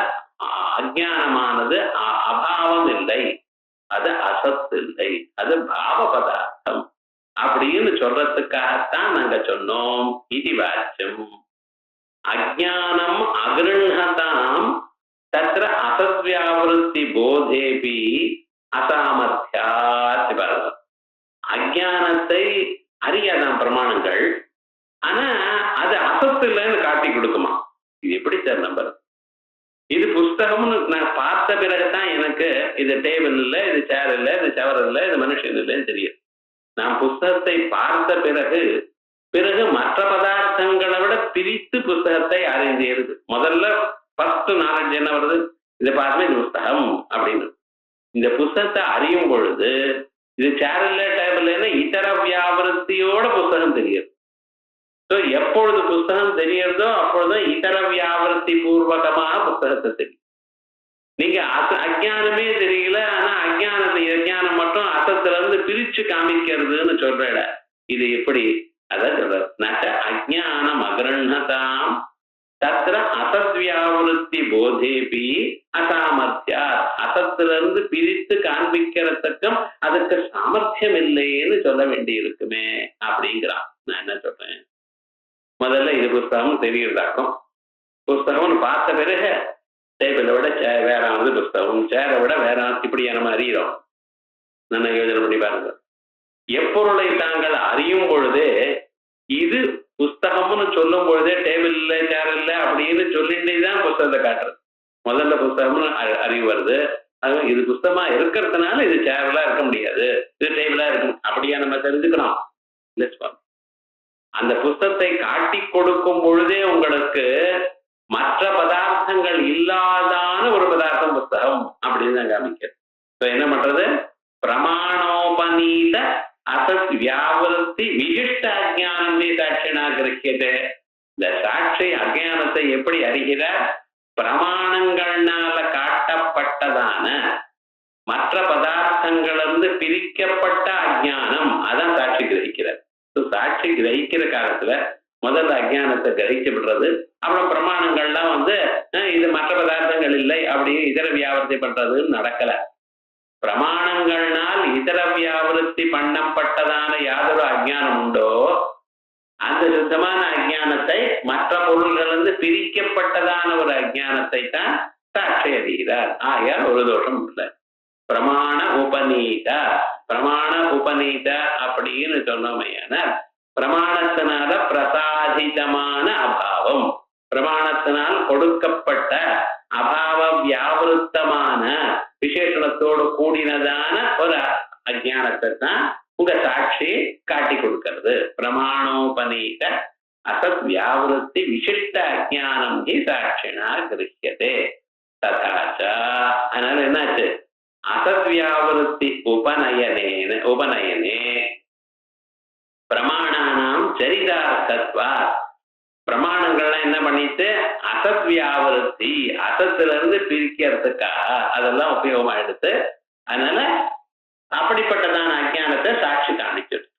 அஜ்ஞானமானது அபாவம் இல்லை, அது அசத் இல்லை, அது பாவ பதார்த்தம் அப்படின்னு சொல்றதுக்காகத்தான் நாங்க சொன்னோம். இது வாச்சியம் அஜ்ஞானம் அகிருஹதாம் தத்ர அசத்வியாவிருத்தி போதேபி அசாமர்த்தியாத். பாருங்க, அஜ்ஞானத்தை அறியாதான் பிரமாணங்கள், ஆனா அது அசத்து இல்லைன்னு காட்டி கொடுக்குமா. இது எப்படி சார் நம்புறது? இது புஸ்தகம்னு நான் பார்த்த பிறகுதான் எனக்கு இது டேபிள் இல்லை, இது சேர் இல்லை, இது சவர் இல்லை, இது மனுஷன் இல்லைன்னு தெரியும். நான் புஸ்தகத்தை பார்த்த பிறகு மற்ற பதார்த்தங்களை விட பிரித்து புஸ்தகத்தை அறிந்தேருது. முதல்ல ஃபர்ஸ்ட் நாலேஜ் என்ன வருது, இதை பார்த்து இது புஸ்தகம் அப்படின்னு. இந்த புஸ்தகத்தை அறியும் பொழுது இது சேர் இல்லை, டேபிள் இல்லை, இதர வியாவிருத்தியோட புஸ்தகம் தெரியுது. ஸோ எப்பொழுது புஸ்தகம் தெரியறதோ அப்பொழுது இதர வியாவிருத்தி பூர்வகமாக புஸ்தகத்தை தெரியும். நீங்க அஜ்ஞானமே தெரியல, ஆனா அஜ்ஞானம் மட்டும் அசத்துல இருந்து பிரிச்சு காமிக்கிறதுன்னு சொல்ற. இது எப்படி, அதான் சொல்ற அஜ்ஞானம் அகிருஹதாம் தத்ர அசத்வியாவிருத்தி போதேபி அசாமர்த்தியா. அசத்துல இருந்து பிரித்து காண்பிக்கிறதுக்கும் அதுக்கு சாமர்த்தியம் இல்லைன்னு சொல்ல வேண்டி இருக்குமே அப்படிங்கிறான். நான் என்ன சொல்றேன், முதல்ல இது புஸ்தகம் தெரியுறதாக்கும். புஸ்தகம்னு பார்த்த பிறகு டேபிளை விட வேறானது புஸ்தகம், சேரை விட வேற இப்படியான நம்ம அறிகிறோம். நல்ல யோஜனை பண்ணி பாருங்க. எப்பொருளை தாங்கள் அறியும் பொழுதே, இது புஸ்தகம்னு சொல்லும் பொழுதே டேபிள் இல்லை, சேர் இல்லை அப்படின்னு சொல்லிட்டே தான் புஸ்தகத்தை காட்டுறது. முதல்ல புஸ்தகம்னு அறிவு வருது, அது இது புஸ்தகமா இருக்கிறதுனால இது சேர்லா இருக்க முடியாது, இது டேபிளா இருக்கும் அப்படியா நம்ம தெரிஞ்சுக்கணும். அந்த புஸ்தகத்தை காட்டி கொடுக்கும் பொழுதே உங்களுக்கு மற்ற பதார்த்தங்கள் இல்லாதான ஒரு பதார்த்தம் புஸ்தகம் அப்படின்னு தான் காமிக்கிறது. என்ன பண்றது, பிரமாணோபநீத அசத் வியாபரத்தி விசிஷ்ட அஜானம் சாட்சியனா கிரகியது. இந்த சாட்சி அஜானத்தை எப்படி அறிகிறார்? பிரமாணங்கள்னால காட்டப்பட்டதான மற்ற பதார்த்தங்களிலிருந்து பிரிக்கப்பட்ட அஜானம் அதான் சாட்சி கிரகிக்கிறார். சாட்சி கிரகிக்கிற காலத்துல முதல்ல அஜானத்தை கிரகிச்சு விடுறது, அப்புறம் பிரமாணங்கள்லாம் இது மற்ற பதார்த்தங்கள் இல்லை அப்படின்னு இதர வியாபரத்தை பண்றதுன்னு நடக்கல. பிரமாணங்கள்னால் இதர வியாபரத்தி பண்ணப்பட்டதான யாதொரு அஜானம் உண்டோ அந்த சுத்தமான அஜானத்தை மற்ற பொருள்களிலிருந்து பிரிக்கப்பட்டதான ஒரு அஜானத்தை தான் சாட்சி அறிகிறார். ஆகையால் ஒரு தோஷம் இல்லை. பிரமாண உபநீத பிரமாண உபநீத அப்படின்னு சொன்னோமையான பிரமாணத்தினால பிரசாதிதமான அபாவம், பிரமாணத்தினால் கொடுக்கப்பட்ட அபாவ வியாவிருத்தமான விசேஷணத்தோடு கூடினதான ஒரு அஜானத்தை தான் உங்க சாட்சி காட்டி கொடுக்கிறது. பிரமாணோபநீத அசத் வியாவிருத்தி விசிஷ்ட அஜானம் ஹி சாட்சினா கிரஹ்யதே ததாச்ச. அதனால என்னாச்சு? அசத் வியாவிருத்தி உபநயனே பிரமாணானாம் சரிதார்த்தத்வா. பிரமாணங்கள்லாம் என்ன பண்ணிட்டு அசத் வியாவிருத்தி அசத்துல இருந்து பிரிக்கிறதுக்காக அதெல்லாம் உபயோகமா எடுத்து அதனால அப்படிப்பட்டதான அஜானத்தை சாட்சி காணிச்சிடும்.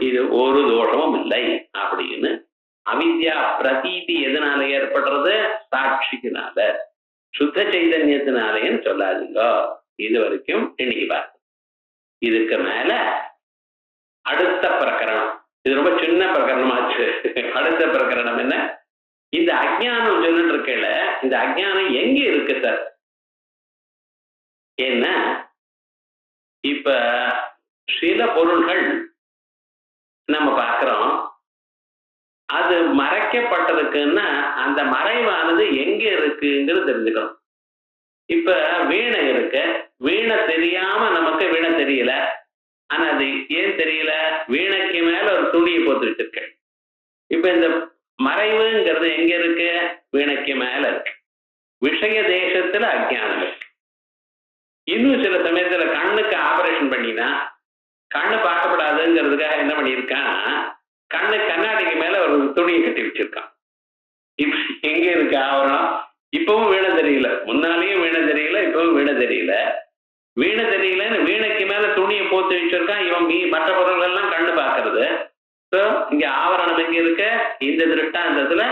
இது ஒரு தோஷமும் இல்லை அப்படின்னு. அவித்யா பிரதீதி எதனால ஏற்படுறது? சாட்சிக்குனால, சுத்த சைதன்யத்தினாலேன்னு சொல்லாதீங்க. இது வரைக்கும் இன்னைக்கு பார்த்து இதுக்கு மேல அடுத்த பிரகரணம். இது ரொம்ப சின்ன பிரகரணமாச்சு. அடுத்த பிரகரணம் என்ன? இந்த அஜ்ஞானம் சொல்லிட்டு இருக்கல, இந்த அஜ்ஞானம் எங்க இருக்கு சார்? என்ன இப்ப சில பொருள்கள் நம்ம பார்க்கிறோம், அது மறைக்கப்பட்டிருக்குன்னா அந்த மறைவானது எங்க இருக்குங்கிறது தெரிஞ்சுக்கணும். இப்ப வீணை இருக்கு, வீணை தெரியாம நமக்கு வீணை தெரியல. ஆனா அது ஏன் தெரியல? வீணைக்கு மேல ஒரு துணியை போட்டு வச்சிருக்கேன். இப்ப இந்த மறைவுங்கிறது எங்க இருக்கு? வீணைக்கு மேல இருக்கு. விஷய தேசத்துல அஜ்ஞானம் இருக்கு. இன்னும் சில சமயத்துல கண்ணுக்கு ஆபரேஷன் பண்ணினா கண்ணு பார்க்கப்படாதுங்கிறதுக்காக என்ன பண்ணியிருக்கான், கண்ணு கண்ணாடிக்கு மேல ஒரு துணியை கட்டி வச்சிருக்கான். இப்ப எங்க இருக்கு ஆவரணம்? இப்பவும் வீணை தெரியல, முன்னாலேயும் வீணை தெரியல, இப்பவும் வீணை தெரியல. வீணை தெரியலன்னு வீணைக்கு மேல துணியை போட்டு வச்சிருக்கான். இவன் மற்ற பொருள்கள் எல்லாம் கண்ணு பார்க்கறது. இங்க ஆவரணம் எங்க இருக்க? இந்த திருஷ்டாந்தத்துல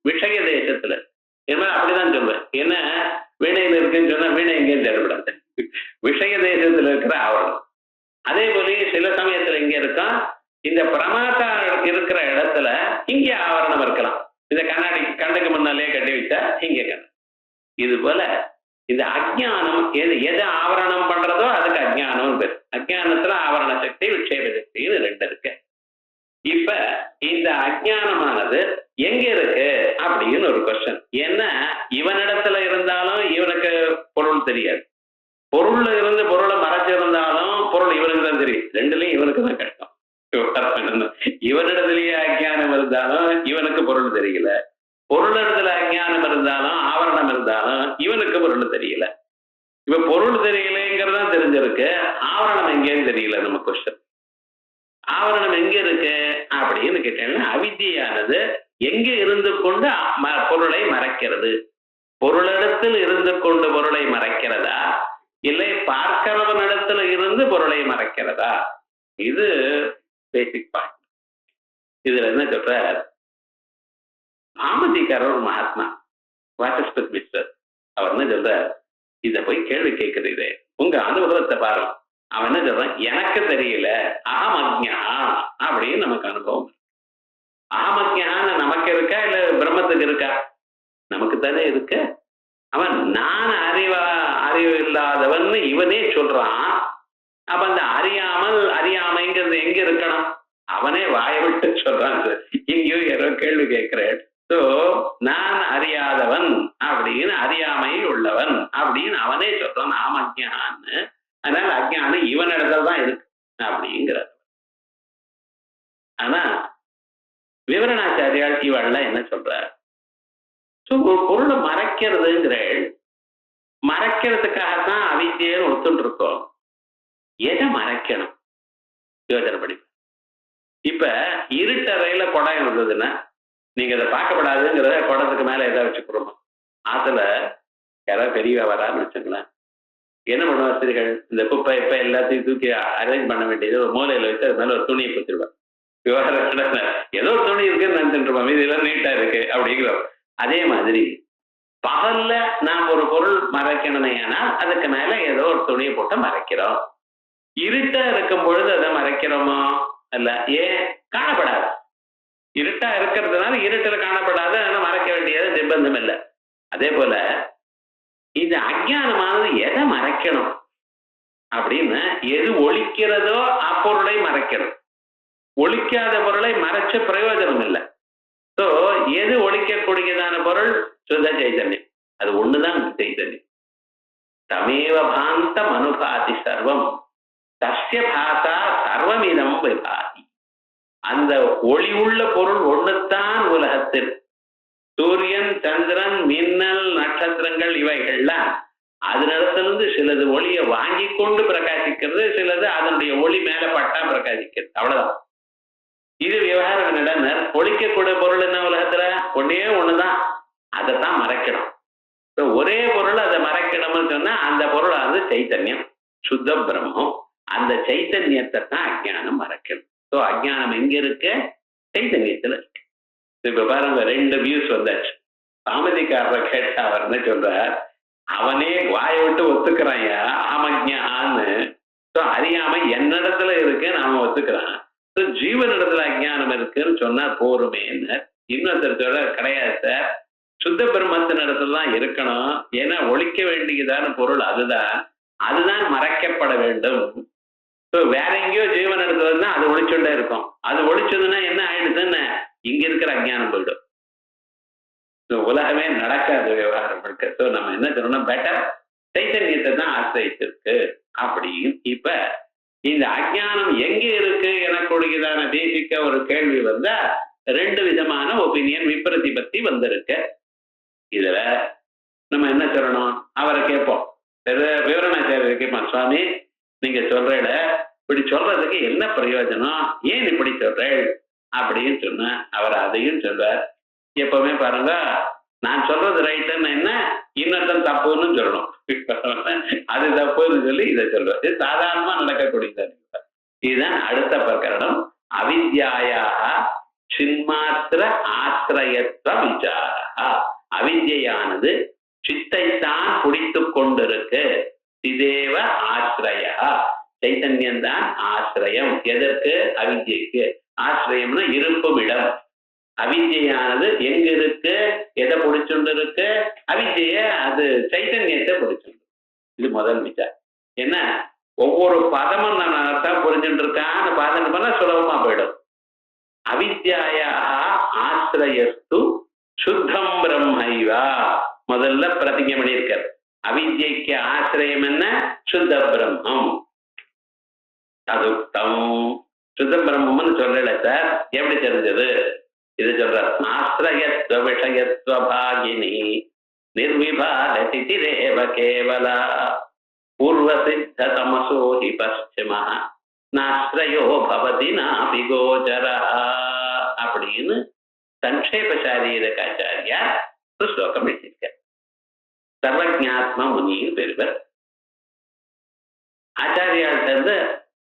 விஷய தேசத்துல. என்ன அப்படிதான் சொல்லுவேன். ஏன்னா வீணையில இருக்குன்னு சொன்னா வீணை எங்கேயும் தேவைப்படாது, விஷய தேசத்துல இருக்கிற ஆவரணம். அதே போல சில சமயத்துல இங்க இருக்கா, இந்த பிரமாதா இருக்கிற இடத்துல இங்கே ஆவரணம் இருக்கலாம். இந்த கண்ணாடி கண்ணுக்கு முன்னாலே கட்டி வச்சா இங்கே கண்ணு. இது போல இந்த அஜ்ஞானம் எது ஆவரணம் பண்றதோ அதுக்கு அஜ்ஞானம் பேர். அஜ்ஞானத்துல ஆவரண சக்தி விட்சேப சக்தின்னு ரெண்டு இருக்கு. இப்ப இந்த அஜ்ஞானமானது எங்க இருக்கு அப்படின்னு ஒரு கொஸ்டின். ஏன்னா இவனிடத்துல இருந்தாலும் இவனுக்கு பொருள் தெரியாது, பொருள்ல இருந்து பொருளை மறைச்சிருந்தாலும் பொருள் இவனுக்கு தான் தெரியும். ரெண்டுலயும் இவனுக்கு தான் கஷ்டம். இவனிடத்துலயே அஜ்ஞானம் இருந்தாலும் இவனுக்கு பொருள் தெரியல, பொருளிடத்துல அஜ்ஞானம் இருந்தாலும் ஆவரணம் இருந்தாலும் இவனுக்கு பொருள் தெரியல. இப்ப பொருள் தெரியலைங்கிறதா தெரிஞ்சிருக்கு, ஆவரணம் எங்கேன்னு தெரியல. நம்ம கொஸ்டின் ஆவரணம் எங்க இருக்கு அப்படின்னு கேட்டேன்னா, அவித்யானது எங்க இருந்து கொண்டு பொருளை மறைக்கிறது? பொருளிடத்தில் இருந்து கொண்டு பொருளை மறைக்கிறதா, இல்லை பார்க்கிறவனிடத்துல இருந்து பொருளை மறைக்கிறதா? இது பேசிக் பாயிண்ட். இதுல என்ன சொல்ற, மாமதிக்காரர் ஒரு மகாத்மா வாசஸ்பத் மிஸ்டர், அவர் என்ன சொல்ற, இத போய் கேள்வி கேட்கிறீரே, உங்க அனுபவத்தை பாருங்க. அவன் என்ன சொல்றான், எனக்கு தெரியல, அகமக்ஞா அப்படின்னு நமக்கு அனுபவம். அகமக்ஞான்னு நமக்கு இருக்கா இல்ல பிரம்மத்துக்கு இருக்கா? நமக்கு தானே இருக்கு. அவன் நான் அறிவு இல்லாதவன் இவனே சொல்றான். அப்ப அந்த அறியாமைங்கிறது எங்க இருக்கணும்? அவனே வாயை விட்டு சொல்றான். இங்கேயோ யாரோ கேள்வி கேட்கிறேன். சோ நான் அறியாதவன் அப்படின்னு, அறியாமை உள்ளவன் அப்படின்னு அவனே சொல்றான் ஆமஜான்னு. அதனால அஜ்ஞானம் இவனிடத்துல தான் இருக்கு அப்படிங்கிற. ஆனா விவரணாச்சாரியால் இவள்லாம் என்ன சொல்ற, ஒரு பொருளை மறைக்கிறதுங்கிற, மறைக்கிறதுக்காகத்தான் அவித்யன்னு ஒத்துட்டு இருக்கோம். எதை மறைக்கணும்? யோசனை பண்ணி. இப்ப இருட்டறையில குடம் இருந்ததுன்னா நீங்க அதை பார்க்கப்படாதுங்கிறத குடத்துக்கு மேல ஏதாவது வச்சுக்கிறோமா? ஆத்துல யாராவது பெரியவா வரான்னு வச்சுங்களேன், என்ன பண்ணுவா ஸ்திரீகள்? இந்த குப்பை இப்ப எல்லாத்தையும் தூக்கி அரேஞ்ச் பண்ண வேண்டியது ஒரு மூலையில வச்சு அது மேல ஒரு துணியை குத்திடுவான். விவகாரம் ஏதோ ஒரு துணி இருக்குன்னு நினைச்சுட்டு இருப்போம், இது எல்லாம் நீட்டா இருக்கு அப்படிங்கிறோம். அதே மாதிரி பகல்ல நாம் ஒரு பொருள் மறைக்கணும்னா அதுக்கு மேல ஏதோ ஒரு துணியை போட்டு மறைக்கிறோம். இருட்டா இருக்கும் பொழுது அதை மறைக்கிறோமோ? அல்ல. ஏன்? காணப்படாது. இருட்டா இருக்கிறதுனால இருட்டில் காணப்படாத மறைக்க வேண்டியது நிர்பந்தம் இல்லை. அதே போல இந்த அஜ்ஞானமானது எதை மறைக்கணும் அப்படின்னு, எது ஒழிக்கிறதோ அப்பொருளை மறைக்கணும். ஒழிக்காத பொருளை மறைச்ச பிரயோஜனம் இல்லை. ஸோ எது ஒழிக்கக்கூடியதான பொருள்? சுத்த சைதன்யம். அது ஒண்ணுதான் சைதன்யம். தமேவ பாந்தம் அனுபாதி சர்வம் தஸ்ய பாசா சர்வமிதம் விபாதி. அந்த ஒளி உள்ள பொருள் ஒண்ணுத்தான் உலகத்தில். சூரியன், சந்திரன், மின்னல், நட்சத்திரங்கள் இவைகள்லாம் அதனிடத்திலிருந்து சிலது ஒளியை வாங்கி கொண்டு பிரகாசிக்கிறது, சிலது அதனுடைய ஒளி மேல பட்டா பிரகாசிக்கிறது. அவ்வளவுதான். இது விவகாரம் நடன. ஒழிக்கக்கூடிய பொருள் என்ன உலகத்துல? ஒன்னே ஒண்ணுதான். அதைத்தான் மறைக்கணும். ஒரே பொருள் அதை மறைக்கணும்னு சொன்னா அந்த பொருள் அது சைத்தன்யம், சுத்த பிரம்மம். அந்த சைத்தன்யத்தை தான் அஜ்ஞானம் மறைக்கணும். ஸோ அஜ்ஞானம் எங்க இருக்கு? சைத்தன்யத்துல இருக்கு. இப்ப பாருங்க, 2 வியூஸ் வந்தாச்சு. சாமதிக்காரர் கேட்ட அவர் என்ன சொல்றார், அவனே வாயை விட்டு ஒத்துக்கிறான் ஆமஜான்னு. அறியாம என்னிடத்துல இருக்கு நாம ஒத்துக்கிறான். ஜீவனிடத்துல அஜ்ஞானம் இருக்குன்னு சொன்னா போருமேன்னு. இன்னொருத்தர் சொல்ற கிடையாது சார், சுத்த பிரம்மத்தின் இடத்துல தான் இருக்கணும். ஏன்னா ஒழிக்க வேண்டியதான பொருள் அதுதான், அதுதான் மறைக்கப்பட வேண்டும். வேற எங்கேயோ ஜீவன் இடத்துல அது ஒழிச்சுட்டே இருக்கும். அது ஒழிச்சதுன்னா என்ன ஆயிடுதுன்னு, இங்க இருக்கிற அஜ்ஞானம் போயிடும். உலகமே நடக்காது விவகாரம் இருக்கு. ஸோ நம்ம என்ன சொல்லணும், பெட்டர் சைத்தன்யத்தை தான் ஆசிரியிச்சிருக்கு அப்படின்னு. இப்ப இந்த அஜ்ஞானம் எங்க இருக்கு எனக்கூடியதான தேசிக்க ஒரு கேள்வி வந்தா 2 விதமான ஒப்பீனியன் விப்ரதிபத்தி வந்திருக்கு. இதுல நம்ம என்ன சொல்லணும், அவரை கேட்போம். விவரணாச்சாரியர் கேட்பான், சுவாமி நீங்க சொல்றேட இப்படி சொல்றதுக்கு என்ன பிரயோஜனம், ஏன் இப்படி சொல்றேன் அப்படின்னு சொன்ன அவர் அதையும் சொல்றார். எப்பவுமே பாருங்க, நான் சொல்றது ரைட்டுன்னு என்ன, இன்னொருத்தன் தப்புன்னு சொல்லணும். அது தப்புன்னு சொல்லி இதை சொல்றார். இது சாதாரணமா நடக்கக்கூடியது. இதுதான் அடுத்த பிரகரணம். அவித்யாயாக சின்மாத்திர ஆசிரயத்துவ விசாரா. அவித்யானது சித்தைத்தான் பிடித்து கொண்டிருக்கு. சிதேவ ஆசிரயா. சைத்தன்யம் தான் ஆசிரியம். எதற்கு? அவித்யைக்கு. ஆசிரியம்னா இருப்பும் இடம். அவித்யானது எங்க இருக்கு, எதை பிடிச்சுண்டு இருக்கு? அவித்ய அது சைத்தன்யத்தை பிடிச்சுண்டு. இது முதல் விசாரம். என்ன, ஒவ்வொரு பதமும் நம்ம அர்த்தம் புரிஞ்சுட்டு இருக்கான்னு பாதனை பண்ணா சுலபமா போயிடும். அவித்யாயா ஆசிரியஸ்து சுத்தம் பிரம்மைவா. முதல்ல பிரதிஜை பண்ணியிருக்கார். அவித்யைக்கு ஆசிரியம் என்ன? சுத்த பிரம்மம். அது சுத்த பிரம்மம்னு சொல்லல சார், எப்படி தெரிஞ்சது? இது சொல்ற, ஆசிரயத்வ விஷயத்வ பாகினி நிர்விபாத சிதிரேவ கேவலா பூர்வ சித்த தமசோ ஹி பশ্চিம நாஸ்ரயோ பவதி நாபி கோச்சரா அப்படின்னு சங்கேபசாரீரகாச்சாரியா ஒரு ஸ்லோகம் எழுதியிருக்க. சர்வஜாத்ம முனியின் பெருவர். ஆச்சாரியாள்கிட்ட இருந்து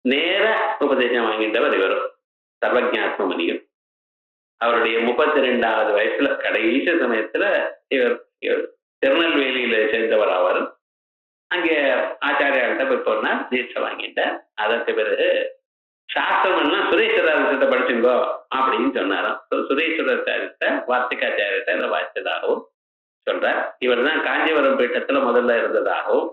நேர உபதேசம் வாங்கிட்டவர் இவரும், சர்வஜாத்ம முனியும். அவருடைய 32வது வயசுல கடைசி சமயத்துல இவர் திருநெல்வேலியில சேர்ந்தவர். அவர் அங்கே ஆச்சாரியாள்கிட்ட போய் போனார், தீட்சை வாங்கிட்டார். அதற்கு பிறகு சாஸ்திரம் எல்லாம் சுரேஸ்வரர்கிட்ட படிச்சுங்கோ அப்படின்னு சொன்னாராம். சுரேஸ்வராச்சாரிட்ட வார்த்திகாச்சாரிட்ட இந்த வாய்ச்சதாகவும் சொல்றார். இவர் தான் காஞ்சிபுரம் பீட்டத்துல முதல்ல இருந்ததாகவும்.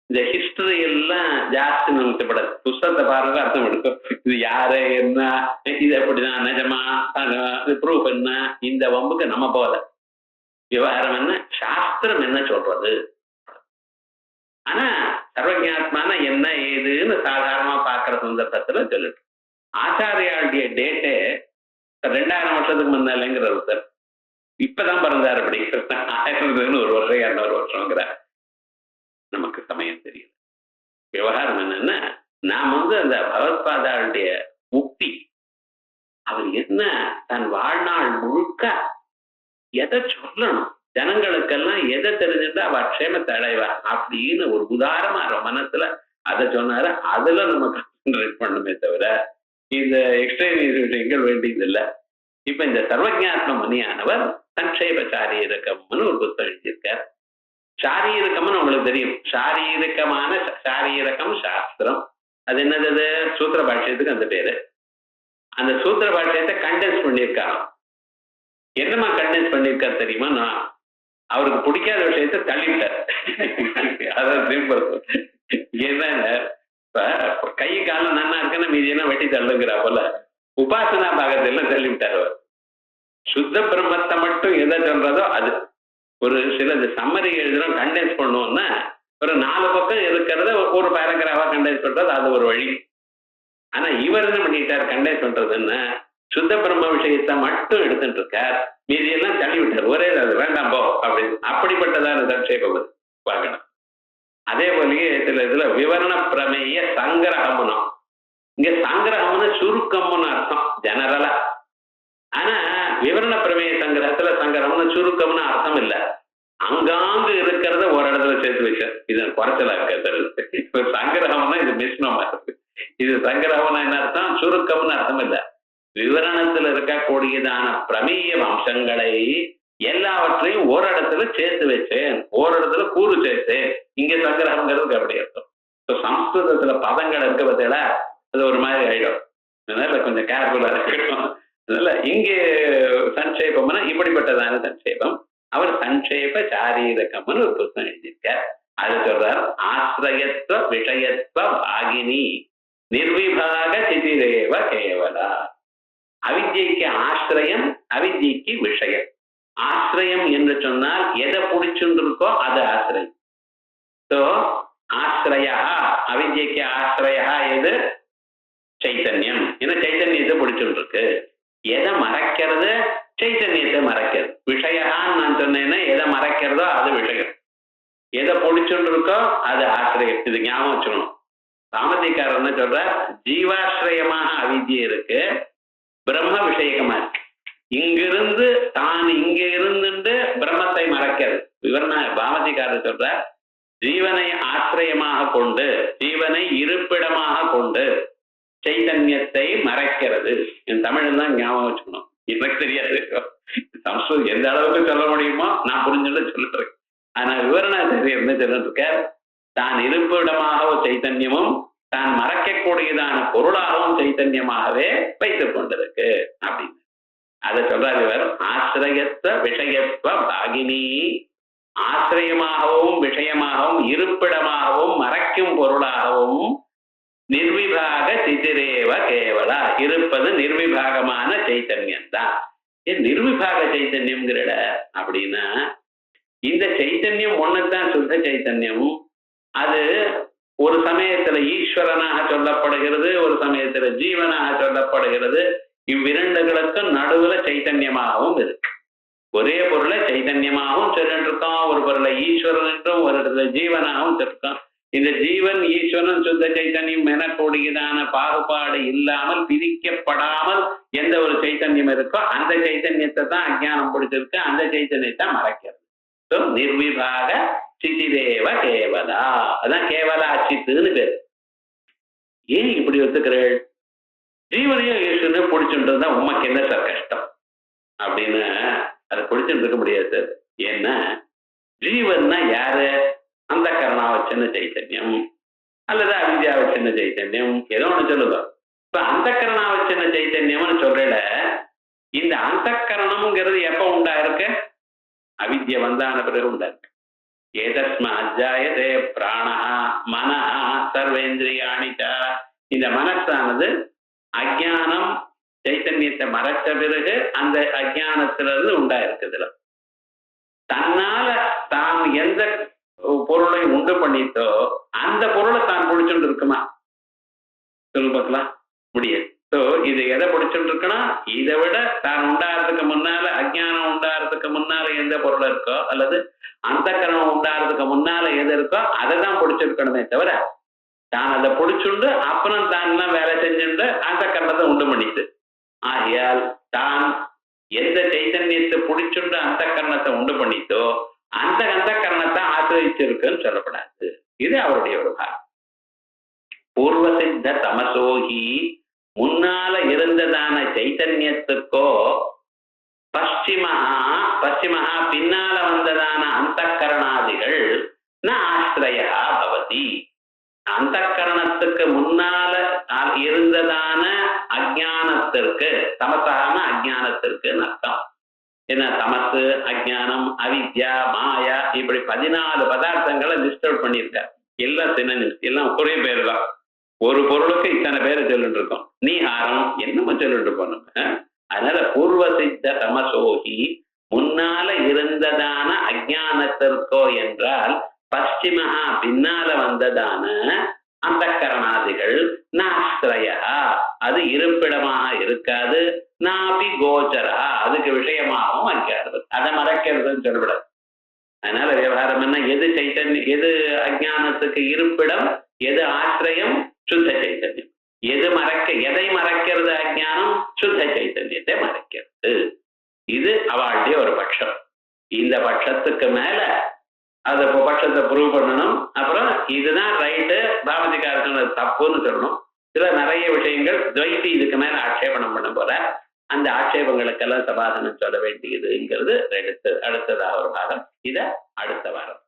இந்த ஹிஸ்டரி எல்லாம் ஜாஸ்தி நிமிஷப்படாது. புஸ்தகத்தை பாருங்க, அர்த்தம் எடுக்கும். இது யாரு, என்ன, இது எப்படிதான், நிஜமா, ப்ரூஃப் என்ன, இந்த வம்புக்கு நம்ம போல. விவகாரம் என்ன, சாஸ்திரம் என்ன சொல்றது. ஆனா சர்வஜாத்மான என்ன ஏதுன்னு சாதாரணமா பாக்குற சந்தர்ப்பத்துல சொல்லிட்டு, ஆச்சாரியாளுடைய டேட்டே 2000 வருஷத்துக்கு முன்னாலேங்கிற ஒருத்தர் இப்பதான் பிறந்தார். அப்படி 1000 ஒரு வருஷம் 200 வருஷங்கிறார். நமக்கு சமயம் தெரியும். விவகாரம் என்னன்னா, நாம் அந்த பகவத்பாதாவுடைய முக்தி, அவர் என்ன தன் வாழ்நாள் முழுக்க எதை சொல்லணும், ஜனங்களுக்கெல்லாம் எதை தெரிஞ்சுட்டா அவ க்ஷேமத்தை அடைவா அப்படின்னு ஒரு உதாரணமா மனசுல அதை சொன்னாரு. அதுல நம்ம கான்சென்ட்ரேட் பண்ணுமே தவிர இந்த எக்ஸ்ட்ரீனியஸ் விஷயங்கள் வேண்டியது இல்லை. இப்ப இந்த சர்வஜாத்ம முனியானவர் சங்கேப சாரீரகம்னு ஒரு புத்தகம் எழுதியிருக்கார். சாரீரகம்னு உங்களுக்கு தெரியும், சாரீரகம் சாஸ்திரம். அது என்னது? சூத்திர பாஷ்யத்துக்கு அந்த பேரு. அந்த சூத்திர பாஷ்யத்தை கண்டென்ஸ் பண்ணியிருக்காங்க. என்னமா கண்டென்ஸ் பண்ணியிருக்காரு தெரியுமா? நான் அவருக்கு பிடிக்காத விஷயத்த தள்ளிவிட்டார். அதான் சிம்பிள். என்ன இப்ப கை காலம் நன்னா இருக்குன்னா மீதி என்ன வெட்டி தள்ளுங்கிறா போல உபாசனா பாகத்தை எல்லாம் தள்ளிவிட்டார் அவர். சுத்த பிரம்மத்தை மட்டும் எதை சொல்றதோ அது. ஒரு சில சம்மரி எழுதுறோம், கண்டென்ஸ் பண்ணுவோம்னா ஒரு 4 பக்கம் இருக்கிறத ஒரு பேராகிராஃபா கண்டென்ஸ் பண்றது, அது ஒரு வழி. ஆனா இவர் என்ன பண்ணிட்டார், கண்டென்ஸ் பண்றதுன்னு சுத்த பிரம்ம விஷயத்தை மட்டும் எடுத்துட்டு இருக்கார், மீதியெல்லாம் தள்ளி விட்டார். ஒரே அது வேண்டாம் போ அப்படின்னு. அப்படிப்பட்டதான சங்கேபம் பார்க்கணும். அதே போலயே சில இதுல விவரண பிரமேய சங்கிரகம்னும், இங்க சங்கிரகம்னு சுருக்கம்னு அர்த்தம் ஜெனரலா. ஆனா விவரண பிரமேய சங்கிரகத்துல சங்கிரகம்னு சுருக்கம்னு அர்த்தம் இல்ல, அங்காங்கு இருக்கிறத ஒரு இடத்துல சேர்த்து வச்ச. இது குறைச்சலா இருக்க சங்கிரகம்னா இது மிஸ்னமா இருக்கு. இது சங்கிரகம்னா என்ன அர்த்தம்? சுருக்கம்னு அர்த்தம் இல்ல. விவரணத்துல இருக்கக்கூடியதான பிரமேய அம்சங்களை எல்லாவற்றையும் ஒரு இடத்துல சேர்த்து வச்சேன், ஒரு இடத்துல கூறு சேர்த்தேன். இங்க சங்கிரகம்ங்கிறதுக்கு அப்படி அர்த்தம். சம்ஸ்கிருதத்துல பதங்கள் இருக்க பத்தியில அது ஒரு மாதிரி ஆயிடும். அதனால கொஞ்சம் கேர்ஃபுல்லா இருக்கணும். அதனால இங்கே சங்கேபம்னா இப்படிப்பட்டதான சங்கேபம். அவர் சங்கேப சாரீரகம்னு ஒரு புத்தகம் எழுதியிருக்கார். அது சொல்றார், ஆசிரயத்துவ விஷயத்துவ பாகினி நிர்விபாக சிதிரேவ கேவலா. அவித்யைக்கு ஆசிரியம், அவித்யைக்கு விஷயம். ஆசிரியம் என்று சொன்னால் எதை பிடிச்சுருக்கோ அது ஆசிரியம். ஸோ ஆசிரியா, அவித்யைக்கு ஆசிரியா எது? சைத்தன்யம். ஏன்னா சைத்தன்யத்தை பிடிச்சுருக்கு. எதை மறைக்கிறது? சைத்தன்யத்தை மறைக்கிறது. விஷயான்னு நான் சொன்னேன்னா எதை மறைக்கிறதோ அது விஷயம், எதை பிடிச்சுட்டு இருக்கோ அது ஆசிரியம். இது ஞாபகம் வச்சுக்கணும். சாமதிக்காரர் என்ன சொல்ற, ஜீவாசிரியமாக அவித்யை இருக்கு, பிரம்ம விஷயமா இருக்கு. இங்கிருந்து தான் இங்க இருந்து பிரம்மத்தை மறைக்கிறது. விவரண பாமதிக்காரர் சொல்ற, ஜீவனை ஆசிரியமாக கொண்டு, ஜீவனை இருப்பிடமாக கொண்டு சைத்தன்யத்தை மறைக்கிறது. என் தமிழ் தான் ஞாபகம் வச்சுக்கணும், எனக்கு தெரியாது. சம்ஸ்கிருதம் எந்த அளவுக்கு சொல்ல முடியுமோ நான் புரிஞ்சுட்டு சொல்லிட்டு. ஆனா விவரணாசிரியர் என்ன சொல்லிட்டு இருக்க, தான் இருப்பிடமாக சைத்தன்யமும் தான் மறைக்கக்கூடியதான பொருளாகவும் சைத்தன்யமாகவே வைத்துக் கொண்டிருக்கு அப்படின்னு அதை சொல்றாரு இவர். ஆசிரியத்துவ விஷயத்துவ பாகினி, ஆசிரியமாகவும் விஷயமாகவும் இருப்பிடமாகவும் மறைக்கும் பொருளாகவும் நிர்விபாக சிதிரேவ கேவலா, இருப்பது நிர்விபாகமான சைத்தன்யம் தான். நிர்விபாக சைத்தன்யம்ங்கிற அப்படின்னா இந்த சைத்தன்யம் ஒண்ணுதான் சுத்த சைத்தன்யம். அது ஒரு சமயத்துல ஈஸ்வரனாக சொல்லப்படுகிறது, ஒரு சமயத்துல ஜீவனாக சொல்லப்படுகிறது. இவ்விரண்டுகளுக்கும் நடுவுல சைத்தன்யமாகவும் இருக்கு. ஒரே பொருளை சைத்தன்யமாகவும் சொல்லிட்டு இருக்கோம், ஒரு பொருளை ஈஸ்வரன் என்றும் ஒரு இடத்துல ஜீவனாகவும் சொல்லிருக்கோம். இந்த ஜீவன் ஈஸ்வரன் சுத்த சைத்தன்யம் எனக்கூடியதான பாகுபாடு இல்லாமல் பிரிக்கப்படாமல் எந்த ஒரு சைத்தன்யம் இருக்கோ அந்த சைத்தன்யத்தை தான் அஜ்ஞானம் பிடிச்சிருக்கு, அந்த சைத்தன்யத்தை மறைக்கிறது. நிர்விபாக சிதிரேவ கேவலா, அதான் கேவலா அச்சித்துன்னு பேரு. ஏன் இப்படி ஒத்துக்கிறேள்? ஜீவனையும் ஈஸ்வரனையும் பிடிச்சுட்டு தான் உமக்கு என்ன சார் கஷ்டம் அப்படின்னு அதை பிடிச்சுட்டு இருக்க முடியாது சார். ஏன்னா ஜீவன்னா யாரு? அந்த கரணாவச்சன சைத்தன்யம் அல்லது அவித்யாவச்சன சைத்தன்யம், ஏதோ ஒண்ணு சொல்லுங்க. இப்ப அந்த கரணாவச்சன சைத்தன்யம்னு சொல்றேல, இந்த அந்த கரணம்ங்கிறது எப்ப உண்டா இருக்கு? அவித்ய வந்தான பிறகு உண்டா இருக்கு. ஏதஸ்மா அஜாயதே பிராணஹா மனஹா சர்வேந்திரியாணிச்ச. இந்த மனசானது அஜ்ஞானம் சைத்தன்யத்தை மறைச்ச பிறகு அந்த அஜ்ஞானத்திலிருந்து உண்டா இருக்குதுல. தன்னால தான் எந்த பொருளை உண்டு பண்ணிட்டோ அந்த பொருளை தான் பிடிச்சுட்டு இருக்குமா? சொல்லு பார்க்கலாம், முடியாது. ஸோ இது எதை பிடிச்சுட்டு இருக்குன்னா, இதை விட தான் உண்டாகிறதுக்கு முன்னால அஜ்ஞானம் உண்டாகிறதுக்கு முன்னால எந்த பொருள் இருக்கோ அல்லது அந்த கரணம் உண்டாகிறதுக்கு முன்னால எது இருக்கோ அதை தான் பிடிச்சிருக்கணுமே தவிர தான் அதை பிடிச்சுண்டு அப்புறம் தான் வேலை செஞ்சுட்டு அந்த கரணத்தை உண்டு பண்ணிட்டு. ஆகையால் தான் எந்த சைத்தன்யத்தை பிடிச்சுண்டு அந்த கரணத்தை உண்டு பண்ணித்தோ அந்த கரணத்தை ஆசிரியிருக்குன்னு சொல்லப்படாது. இது அவருடைய ஒரு பாகம். பூர்வ சித்த தமசோகி முன்னால இருந்ததான சைத்தன்யத்துக்கோ பশ্চিமஹா பின்னால வந்ததான அந்த கரணாதிகள் ந ஆசிரயா பவதி. அந்த கரணத்துக்கு முன்னால இருந்ததான அஜானத்திற்கு, தமசான அஜானத்திற்கு அர்த்தம் என்ன? தமசு, அஜானம், அவித்யா, மாயா, இப்படி 14 பதார்த்தங்களை லிஸ்ட் அவுட் பண்ணியிருக்கார். எல்லாம் சினனிம்ஸ், எல்லாம் ஒரே பேர் தான். ஒரு பொருளுக்கு இத்தனை பேரை சொல்லிட்டு இருக்கோம். நீஹாரம் என்னமோ சொல்லிட்டு இருக்கோம் நம்ம. அதனால பூர்வ சித்த தமசோகி முன்னால இருந்ததான அஜானத்திற்கோ என்றால் பশ্চিமஹா பின்னால வந்ததான அந்த கரணாதிகள் நாஸ்திரயா அது இருப்பிடமாக இருக்காது, நாபி கோச்சரா அதுக்கு விஷயமாகவும் இருக்காது. அதை மறைக்கிறதுன்னு சொல்லப்படாது. அதனால விவகாரம் என்ன? எது சைத்தன்யம், எது அஜானத்துக்கு இருப்பிடம், எது ஆசிரியம்? சுத்த சைத்தன்யம். எதை மறைக்கிறது அஜானம்? சுத்த சைத்தன்யத்தை மறைக்கிறது. இது அவளுடைய ஒரு பட்சம். இந்த பட்சத்துக்கு மேல அது பட்சத்தை ப்ரூவ் பண்ணணும். அப்புறம் இதுதான் ரைட்டு, பாமதிக்காரர்கள் தப்புன்னு சொல்லணும். இதுல நிறைய விஷயங்கள் துவைத்தி இதுக்கு மேல ஆட்சேபணம் பண்ண போற. அந்த ஆட்சேபங்களுக்கெல்லாம் சமாதானம் சொல்ல வேண்டியதுங்கிறது அடுத்ததாக ஒரு பாகம். இத அடுத்த வாரம்